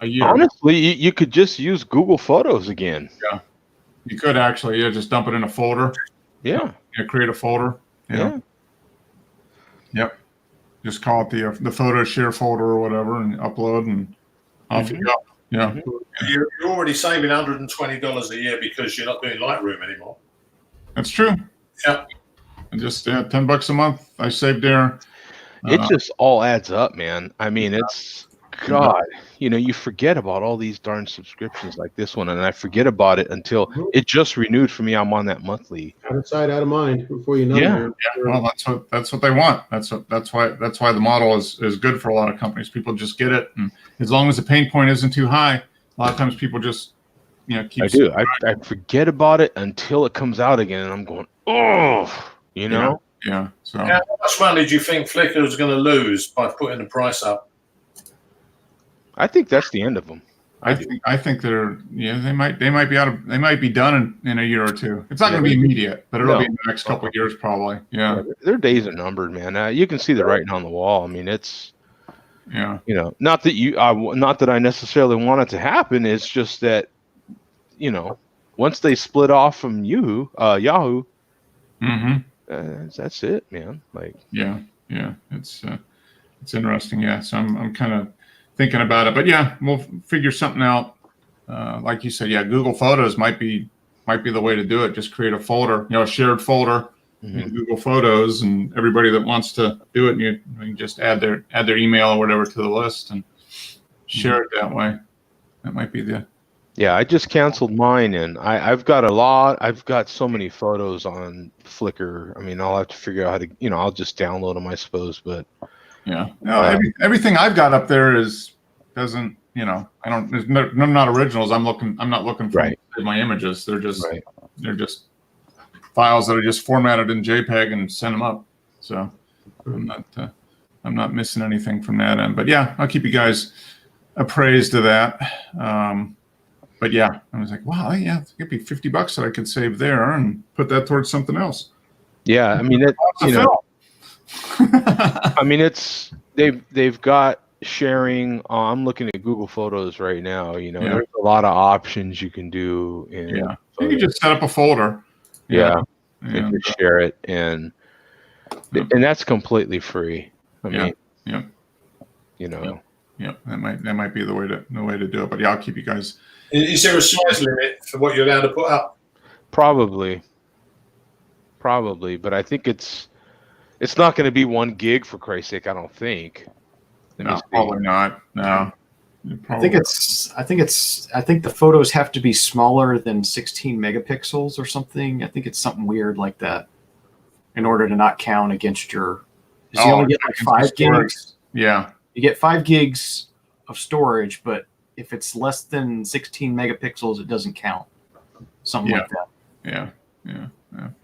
[SPEAKER 1] a year.
[SPEAKER 4] Honestly, you could just use Google Photos again.
[SPEAKER 1] You could actually, just dump it in a folder.
[SPEAKER 4] Yeah.
[SPEAKER 1] create a folder.
[SPEAKER 4] Yeah.
[SPEAKER 1] Yep. Just call it the photo share folder or whatever, and upload, and off you go. Yeah.
[SPEAKER 4] Mhm.
[SPEAKER 5] You're already saving $120 a year because you're not doing Lightroom anymore.
[SPEAKER 1] That's true.
[SPEAKER 5] Yeah.
[SPEAKER 1] And just $10 a month I saved there.
[SPEAKER 4] It just all adds up, man. I mean, it's God, you forget about all these darn subscriptions like this one, and I forget about it until it just renewed for me. I'm on that monthly.
[SPEAKER 2] Out of sight, out of mind. Before you know
[SPEAKER 4] Yeah.
[SPEAKER 2] it,
[SPEAKER 1] Well, that's what they want. That's why the model is good for a lot of companies. People just get it, and as long as the pain point isn't too high, a lot of times people just keep.
[SPEAKER 4] I do. I forget about it until it comes out again, and I'm going, oh,
[SPEAKER 1] Yeah. So
[SPEAKER 5] How much money do you think Flickr is going to lose by putting the price up?
[SPEAKER 4] I think that's the end of them.
[SPEAKER 1] I think they're they might be done in a year or two. It's not going to be immediate, but it'll be in the next couple of years probably. Yeah.
[SPEAKER 4] Their days are numbered, man. You can see the writing on the wall. I mean, it's
[SPEAKER 1] Yeah.
[SPEAKER 4] not that I necessarily want it to happen. It's just that once they split off from Yahoo,
[SPEAKER 1] Mm-hmm.
[SPEAKER 4] that's it, man. Like,
[SPEAKER 1] Yeah. It's interesting. Yeah. So I'm kind of thinking about it, but yeah, we'll figure something out. Like you said, yeah, Google Photos might be the way to do it. Just create a folder, a shared folder in Google Photos, and everybody that wants to do it, you can just add their email or whatever to the list and share it that way. That might be the.
[SPEAKER 4] yeah, I just canceled mine, and I've got so many photos on Flickr. I mean, I'll have to figure out how to, I'll just download them, I suppose, but.
[SPEAKER 1] Yeah. No, everything I've got up there doesn't, I don't, there's none not originals. I'm not looking for my images. They're just files that are just formatted in JPEG and send them up. So I'm not missing anything from that end, but yeah, I'll keep you guys appraised of that. But yeah, I was like, wow, yeah, it could be $50 that I could save there and put that towards something else.
[SPEAKER 4] Yeah. I mean, I mean, they've got sharing. I'm looking at Google Photos right now. There's a lot of options you can do.
[SPEAKER 1] You can just set up a folder.
[SPEAKER 4] And
[SPEAKER 1] And,
[SPEAKER 4] just share it, and that's completely free. I mean,
[SPEAKER 1] that might be the way to do it. But yeah, I'll keep you guys.
[SPEAKER 5] Is there a size limit for what you're allowed to put up?
[SPEAKER 4] probably, but I think it's not going to be 1 gig for Christ's sake. I don't think.
[SPEAKER 1] No, probably not. No.
[SPEAKER 3] I think the photos have to be smaller than 16 megapixels or something. I think it's something weird like that in order to not count against your. You only get like 5 gigs.
[SPEAKER 1] Yeah.
[SPEAKER 3] You get 5 gigs of storage, but if it's less than 16 megapixels, it doesn't count. Something like that.
[SPEAKER 1] Yeah.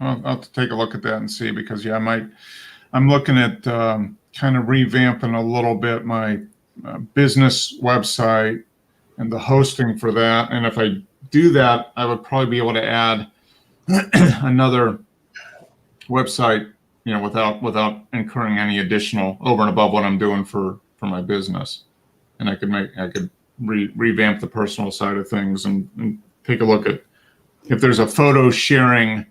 [SPEAKER 1] Well, I'll have to take a look at that and see, because I'm looking at kind of revamping a little bit my business website and the hosting for that. And if I do that, I would probably be able to add another website, without incurring any additional over and above what I'm doing for my business. And I could revamp the personal side of things and take a look at if there's a photo sharing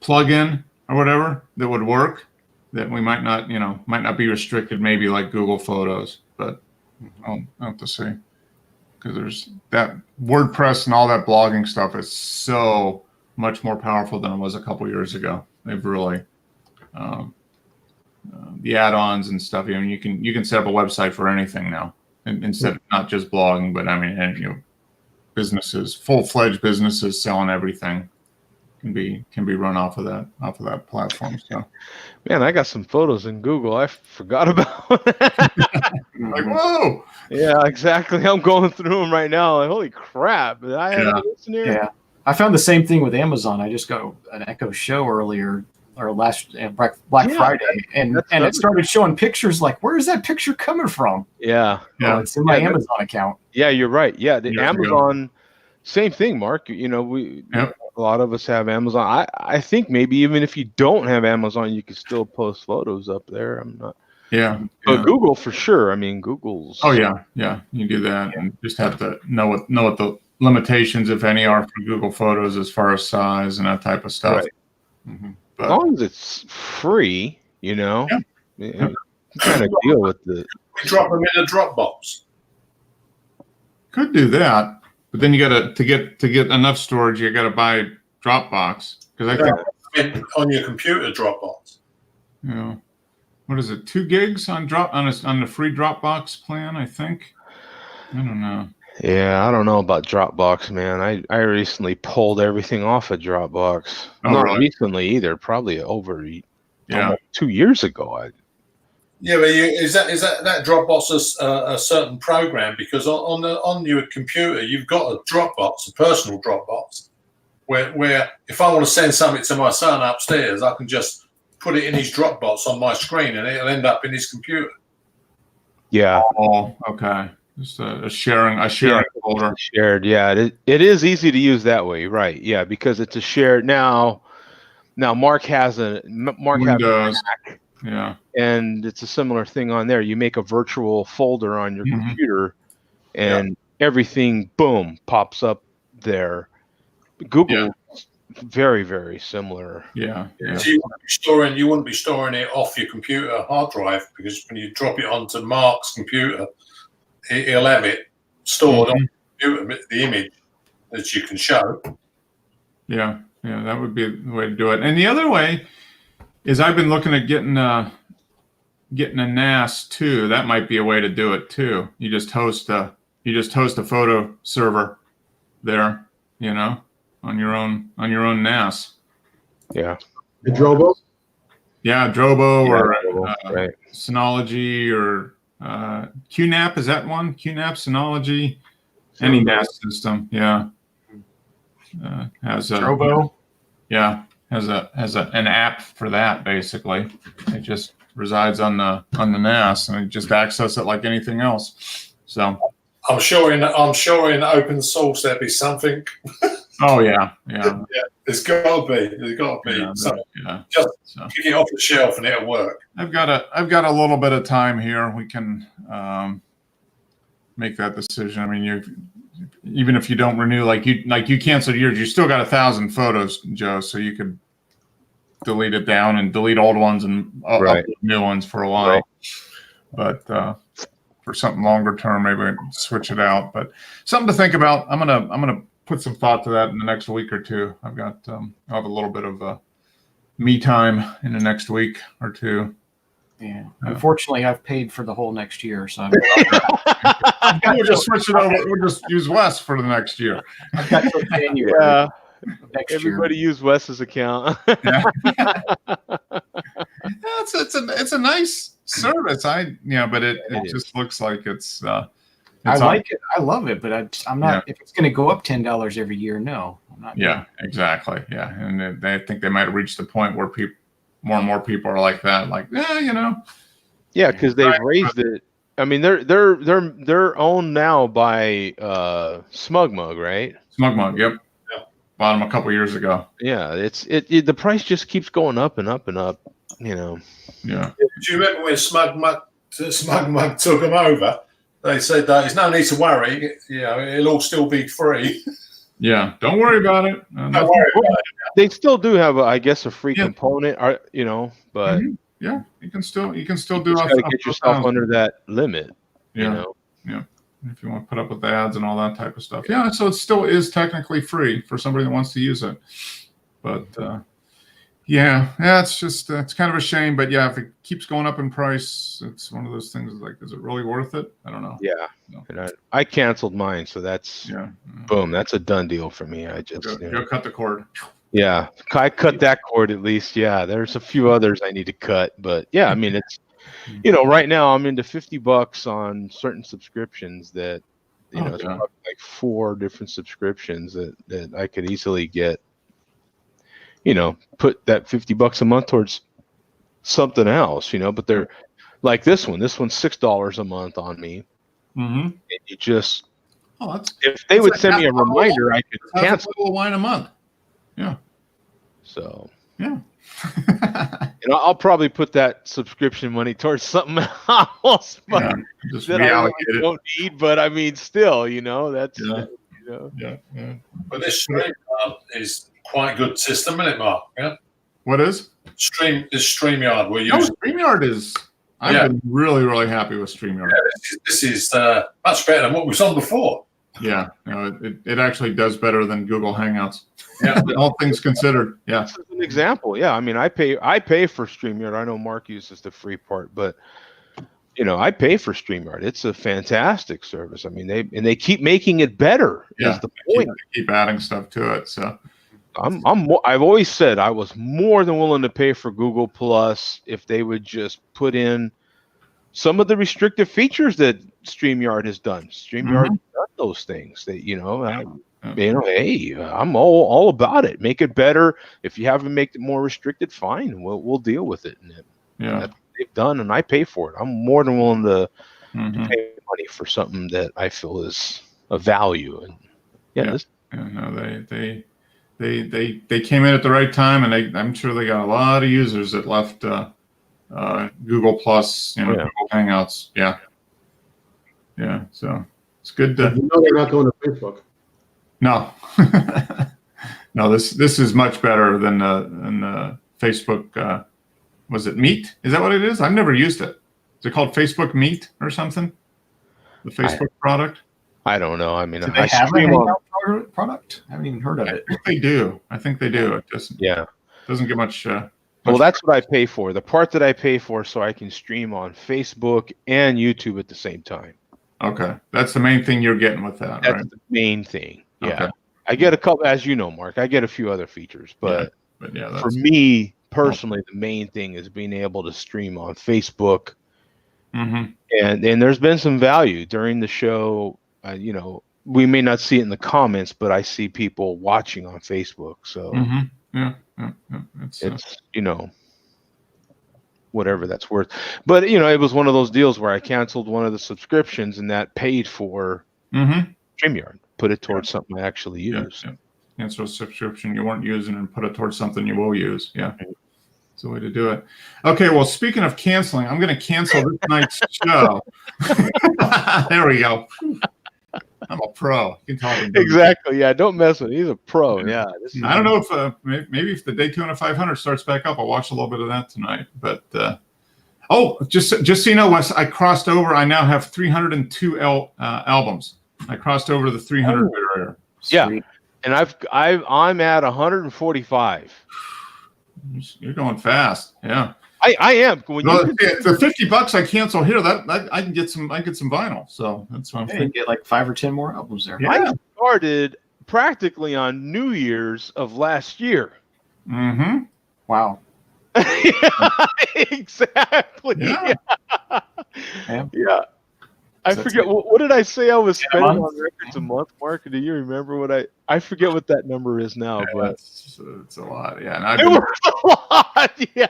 [SPEAKER 1] plugin or whatever that would work, that we might not be restricted, maybe like Google Photos, but I'll have to see, because there's that WordPress and all that blogging stuff is so much more powerful than it was a couple years ago. They've really the add-ons and stuff. You can set up a website for anything now, and instead of not just blogging, but I mean, businesses, full-fledged businesses selling everything can be run off of that platform. So,
[SPEAKER 4] man, I got some photos in Google I forgot about.
[SPEAKER 1] like, whoa.
[SPEAKER 4] Yeah, exactly. I'm going through them right now. Like, holy crap! Did I have this in here?
[SPEAKER 3] Yeah, I found the same thing with Amazon. I just got an Echo Show earlier or last Black Friday, and it started showing pictures. Like, where is that picture coming from?
[SPEAKER 4] Yeah.
[SPEAKER 3] Oh, it's in my Amazon account.
[SPEAKER 4] Yeah, you're right. Yeah, the
[SPEAKER 1] Years
[SPEAKER 4] Amazon, same thing, Mark. A lot of us have Amazon. I think maybe even if you don't have Amazon, you can still post photos up there. I'm not.
[SPEAKER 1] Yeah.
[SPEAKER 4] But Google for sure. I mean, Google's.
[SPEAKER 1] Oh yeah, you do that, and just have to know what the limitations, if any, are for Google Photos as far as size and that type of stuff.
[SPEAKER 4] Right.
[SPEAKER 1] Mm-hmm.
[SPEAKER 4] As long as it's free,
[SPEAKER 1] Yeah.
[SPEAKER 4] you kind of deal with the.
[SPEAKER 5] We drop them in a Dropbox.
[SPEAKER 1] Could do that, but then you got to get enough storage. You got to buy Dropbox because I think
[SPEAKER 5] On your computer Dropbox.
[SPEAKER 1] What is it? 2 gigs on the free Dropbox plan? I think. I don't know.
[SPEAKER 4] Yeah, I don't know about Dropbox, man. I recently pulled everything off of Dropbox.
[SPEAKER 1] Oh,
[SPEAKER 4] Not
[SPEAKER 1] really?
[SPEAKER 4] recently either. Probably over
[SPEAKER 1] Yeah.
[SPEAKER 4] 2 years ago.
[SPEAKER 5] Yeah, but is that Dropbox a certain program? Because on your computer you've got a Dropbox, a personal Dropbox, where if I want to send something to my son upstairs, I can just put it in his Dropbox on my screen, and it'll end up in his computer.
[SPEAKER 4] Yeah.
[SPEAKER 1] Oh, okay. Just a sharing folder.
[SPEAKER 4] Shared, yeah. It is easy to use that way, right? Yeah, because it's a shared now. Mark has
[SPEAKER 1] Windows. Yeah.
[SPEAKER 4] and it's a similar thing on there. You make a virtual folder on your
[SPEAKER 1] Mhm.
[SPEAKER 4] computer, and everything, boom, pops up there. Google, very, very similar.
[SPEAKER 1] Yeah. Yeah.
[SPEAKER 5] So you wouldn't be storing it off your computer hard drive, because when you drop it onto Mark's computer, he'll have it stored on the computer, the image that you can show.
[SPEAKER 1] Yeah, that would be the way to do it. And the other way is I've been looking at getting a NAS too. That might be a way to do it too. You just host a photo server there, on your own NAS.
[SPEAKER 4] Yeah.
[SPEAKER 2] The Drobo?
[SPEAKER 1] Yeah, Drobo or
[SPEAKER 4] right.
[SPEAKER 1] Synology or QNAP, is that one? QNAP, Synology, any NAS system, yeah. Has a
[SPEAKER 3] Drobo.
[SPEAKER 1] Yeah, has an app for that basically. It just resides on the NAS and you just access it like anything else. So
[SPEAKER 5] I'm sure in open source there'd be something.
[SPEAKER 1] oh yeah.
[SPEAKER 5] There's got to be.
[SPEAKER 1] Yeah,
[SPEAKER 5] So
[SPEAKER 1] yeah.
[SPEAKER 5] just
[SPEAKER 1] So
[SPEAKER 5] pick it off the shelf and it'll work.
[SPEAKER 1] I've got a little bit of time here. We can make that decision. I mean, even if you don't renew, like you canceled yours, you still got 1,000 photos, Joe. So you could delete it down and delete old ones and upload new ones for a while. Right. But for something longer term, maybe I can switch it out. But something to think about. I'm gonna put some thought to that in the next week or two. I'll have a little bit of me time in the next week or two.
[SPEAKER 3] Yeah. Unfortunately, I've paid for the whole next year, so
[SPEAKER 1] We'll just switch it over. We'll just use Wes for the next year.
[SPEAKER 3] I've got till January
[SPEAKER 4] Yeah.
[SPEAKER 3] next
[SPEAKER 4] Everybody use Wes's account.
[SPEAKER 1] Yeah. It's a nice service. But it just looks like it's.
[SPEAKER 3] I like it. I love it, but I'm not. If it's going to go up $10 every year, no, I'm not.
[SPEAKER 1] Yeah, exactly. Yeah, and I think they might have reached the point where more and more people are like that. Like,
[SPEAKER 4] Yeah, because they've raised it. I mean, they're owned now by SmugMug, right?
[SPEAKER 1] SmugMug. Yep. Bought them a couple years ago.
[SPEAKER 4] Yeah, the price just keeps going up and up and up.
[SPEAKER 1] Yeah.
[SPEAKER 5] Do you remember when SmugMug took them over? They said there's no need to worry. It'll all still be free.
[SPEAKER 1] Yeah, don't worry about it.
[SPEAKER 5] Don't worry about it.
[SPEAKER 4] They still do have, a free component. But
[SPEAKER 1] yeah, you can still do.
[SPEAKER 4] You got to get yourself under that limit.
[SPEAKER 1] Yeah. If you want to put up with the ads and all that type of stuff. Yeah, so it still is technically free for somebody that wants to use it. But it's kind of a shame. But yeah, if it keeps going up in price, it's one of those things like, is it really worth it? I don't know.
[SPEAKER 4] Yeah.
[SPEAKER 1] No.
[SPEAKER 4] And I canceled mine, so that's boom. That's a done deal for me. I just
[SPEAKER 1] go cut the cord.
[SPEAKER 4] Yeah, I cut that cord at least. Yeah, there's a few others I need to cut, but yeah, I mean it's right now I'm into $50 on certain subscriptions that it's probably like 4 different subscriptions that I could easily get. Put that $50 a month towards something else. But they're like this one's $6 a month on me.
[SPEAKER 1] Mm-hmm.
[SPEAKER 4] And you just if they would send me a reminder, I could cancel.
[SPEAKER 1] A wine a month. Yeah.
[SPEAKER 4] So
[SPEAKER 1] yeah.
[SPEAKER 4] I'll probably put that subscription money towards something else
[SPEAKER 1] just
[SPEAKER 4] that I really don't need. But I mean, still, that's
[SPEAKER 5] But this stream is quite a good system, isn't it, Mark? Yeah.
[SPEAKER 1] What is?
[SPEAKER 5] StreamYard. We're
[SPEAKER 1] No,
[SPEAKER 5] using.
[SPEAKER 1] StreamYard is. I've
[SPEAKER 5] Yeah.
[SPEAKER 1] been really, really happy with StreamYard.
[SPEAKER 5] This is much better than what was on before.
[SPEAKER 1] Yeah, no, it actually does better than Google Hangouts.
[SPEAKER 5] Yeah.
[SPEAKER 1] All things considered. Yeah.
[SPEAKER 4] This is an example. Yeah, I mean, I pay for StreamYard. I know Mark uses the free part, but I pay for StreamYard. It's a fantastic service. I mean, they keep making it better.
[SPEAKER 1] Yeah.
[SPEAKER 4] Is the point.
[SPEAKER 1] Keep adding stuff to it. So
[SPEAKER 4] I've always said I was more than willing to pay for Google Plus if they would just put in some of the restrictive features that StreamYard has done. StreamYard has done those things that hey, I'm all about it. Make it better. If you have to make it more restricted, fine. We'll deal with it. And
[SPEAKER 1] yeah.
[SPEAKER 4] that's what they've done, and I pay for it. I'm more than willing to
[SPEAKER 1] Mhm.
[SPEAKER 4] pay money for something that I feel is of value. And
[SPEAKER 1] Yeah, no, they came in at the right time, and I'm sure they got a lot of users that left Google Plus, Google Hangouts. Yeah, yeah. So it's good to.
[SPEAKER 2] They're not going to Facebook.
[SPEAKER 1] No, no. This is much better than Facebook. Was it Meet? Is that what it is? I've never used it. Is it called Facebook Meet or something? The Facebook product.
[SPEAKER 4] I don't know. I mean,
[SPEAKER 3] Do they
[SPEAKER 4] I
[SPEAKER 3] have a
[SPEAKER 4] stream on.
[SPEAKER 3] Hangout product? I haven't even heard of it.
[SPEAKER 1] I think they do. It just
[SPEAKER 4] Yeah.
[SPEAKER 1] doesn't get much.
[SPEAKER 4] Well, that's what I pay for. The part that I pay for so I can stream on Facebook and YouTube at the same time.
[SPEAKER 1] Okay, that's the main thing you're getting with that,
[SPEAKER 4] That's
[SPEAKER 1] right?
[SPEAKER 4] the main thing. Yeah.
[SPEAKER 1] Okay.
[SPEAKER 4] I get a couple, as you know, Mark, I get a few other features, but
[SPEAKER 1] But yeah,
[SPEAKER 4] for
[SPEAKER 1] that's.
[SPEAKER 4] me personally, the main thing is being able to stream on Facebook.
[SPEAKER 1] Mhm.
[SPEAKER 4] And there's been some value during the show. We may not see it in the comments, but I see people watching on Facebook. So
[SPEAKER 1] Mhm. Yeah.
[SPEAKER 4] it's, whatever that's worth. But, it was one of those deals where I canceled one of the subscriptions and that paid for
[SPEAKER 1] Mhm.
[SPEAKER 4] StreamYard, put it towards something I actually
[SPEAKER 1] Yeah,
[SPEAKER 4] use.
[SPEAKER 1] yeah. Cancel a subscription you weren't using and put it towards something you will use. Yeah. It's the way to do it. Okay, well, speaking of canceling, I'm going to cancel this night's show. There we go. I'm a pro. You can talk about it.
[SPEAKER 4] Exactly. Yeah. Don't mess with it. He's a pro. Yeah.
[SPEAKER 1] I don't know if maybe if the Daytona 500 starts back up, I'll watch a little bit of that tonight. But just so you know, Wes, I crossed over. I now have 302 albums. I crossed over the 300 barrier.
[SPEAKER 4] Yeah.
[SPEAKER 3] Sweet.
[SPEAKER 4] And I'm at 145.
[SPEAKER 1] You're going fast. Yeah.
[SPEAKER 4] I am. When
[SPEAKER 1] Well,
[SPEAKER 4] you
[SPEAKER 1] the $50 I cancel here, that I can get some vinyl. So that's what I'm
[SPEAKER 3] Yeah, you
[SPEAKER 1] thinking.
[SPEAKER 3] get like 5 or 10 more albums there.
[SPEAKER 1] Yeah.
[SPEAKER 4] I started practically on New Year's of last year.
[SPEAKER 1] Mm-hmm.
[SPEAKER 3] Wow.
[SPEAKER 4] Exactly.
[SPEAKER 1] Yeah.
[SPEAKER 4] Yeah. I
[SPEAKER 3] So
[SPEAKER 4] forget what did I say I was
[SPEAKER 3] In a
[SPEAKER 4] spending
[SPEAKER 3] month?
[SPEAKER 4] on records a month, Mark? Do you remember what I forget what that number is now, but
[SPEAKER 1] It's a lot. Yeah. And
[SPEAKER 4] it was a lot. Yeah.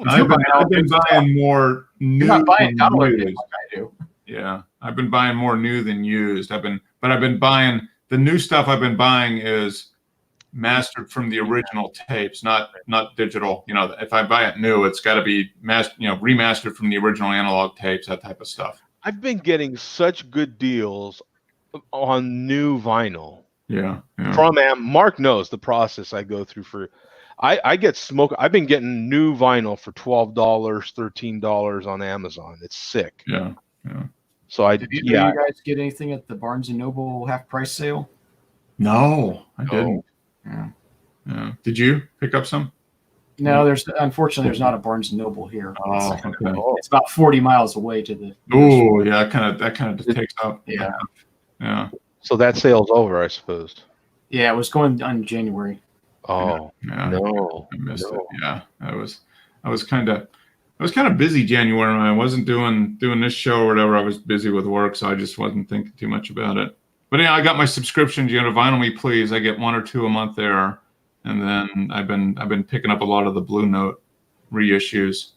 [SPEAKER 1] I've been buying more new
[SPEAKER 3] You're not buying
[SPEAKER 1] than
[SPEAKER 3] download
[SPEAKER 1] used.
[SPEAKER 3] like I do.
[SPEAKER 1] Yeah. I've been buying more new than used. I've been buying the new stuff I've been buying is mastered from the original tapes, not digital. If I buy it new, it's got to be remastered from the original analog tapes, that type of stuff.
[SPEAKER 4] I've been getting such good deals on new vinyl
[SPEAKER 1] Yeah.
[SPEAKER 4] from Mark knows the process I go through for. I get smoke. I've been getting new vinyl for $12, $13 on Amazon. It's sick.
[SPEAKER 1] Yeah.
[SPEAKER 4] So
[SPEAKER 3] Did you guys get anything at the Barnes & Noble half price sale?
[SPEAKER 1] No, I didn't. Yeah. Did you pick up some?
[SPEAKER 3] No, unfortunately there's not a Barnes & Noble here.
[SPEAKER 1] Oh,
[SPEAKER 3] It's,
[SPEAKER 1] okay.
[SPEAKER 3] it's about 40 miles away to the.
[SPEAKER 1] Oh, yeah. That kind of takes up.
[SPEAKER 3] Yeah.
[SPEAKER 1] Yeah.
[SPEAKER 4] So that sale's over, I suppose.
[SPEAKER 3] Yeah, it was going on January.
[SPEAKER 4] Oh
[SPEAKER 1] Yeah.
[SPEAKER 4] no,
[SPEAKER 1] I missed
[SPEAKER 4] no.
[SPEAKER 1] it. Yeah. I was kind of busy January. I wasn't doing this show or whatever. I was busy with work, so I just wasn't thinking too much about it. But yeah, I got my subscriptions. Vinyl Me Please. I get 1 or 2 a month there, and then I've been picking up a lot of the Blue Note reissues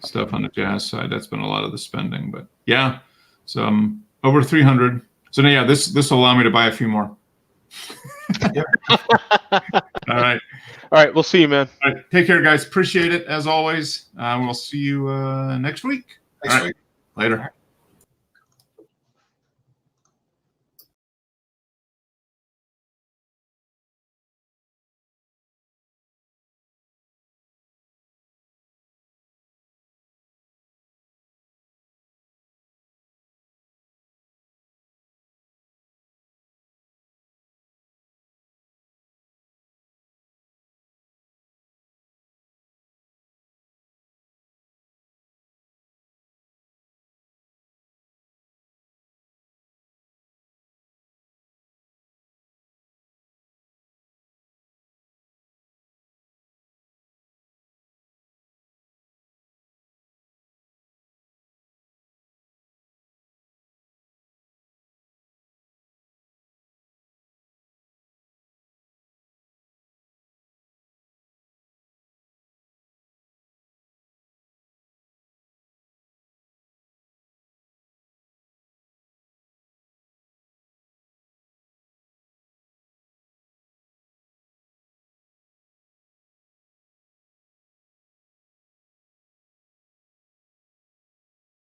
[SPEAKER 1] stuff on the jazz side. That's been a lot of the spending. But yeah, so I'm over 300. So yeah, this will allow me to buy a few more. All right.
[SPEAKER 4] All right, we'll see you, man.
[SPEAKER 1] All right. Take care, guys. Appreciate it as always. We'll see you next week.
[SPEAKER 5] Next
[SPEAKER 1] All right.
[SPEAKER 5] week.
[SPEAKER 1] Later.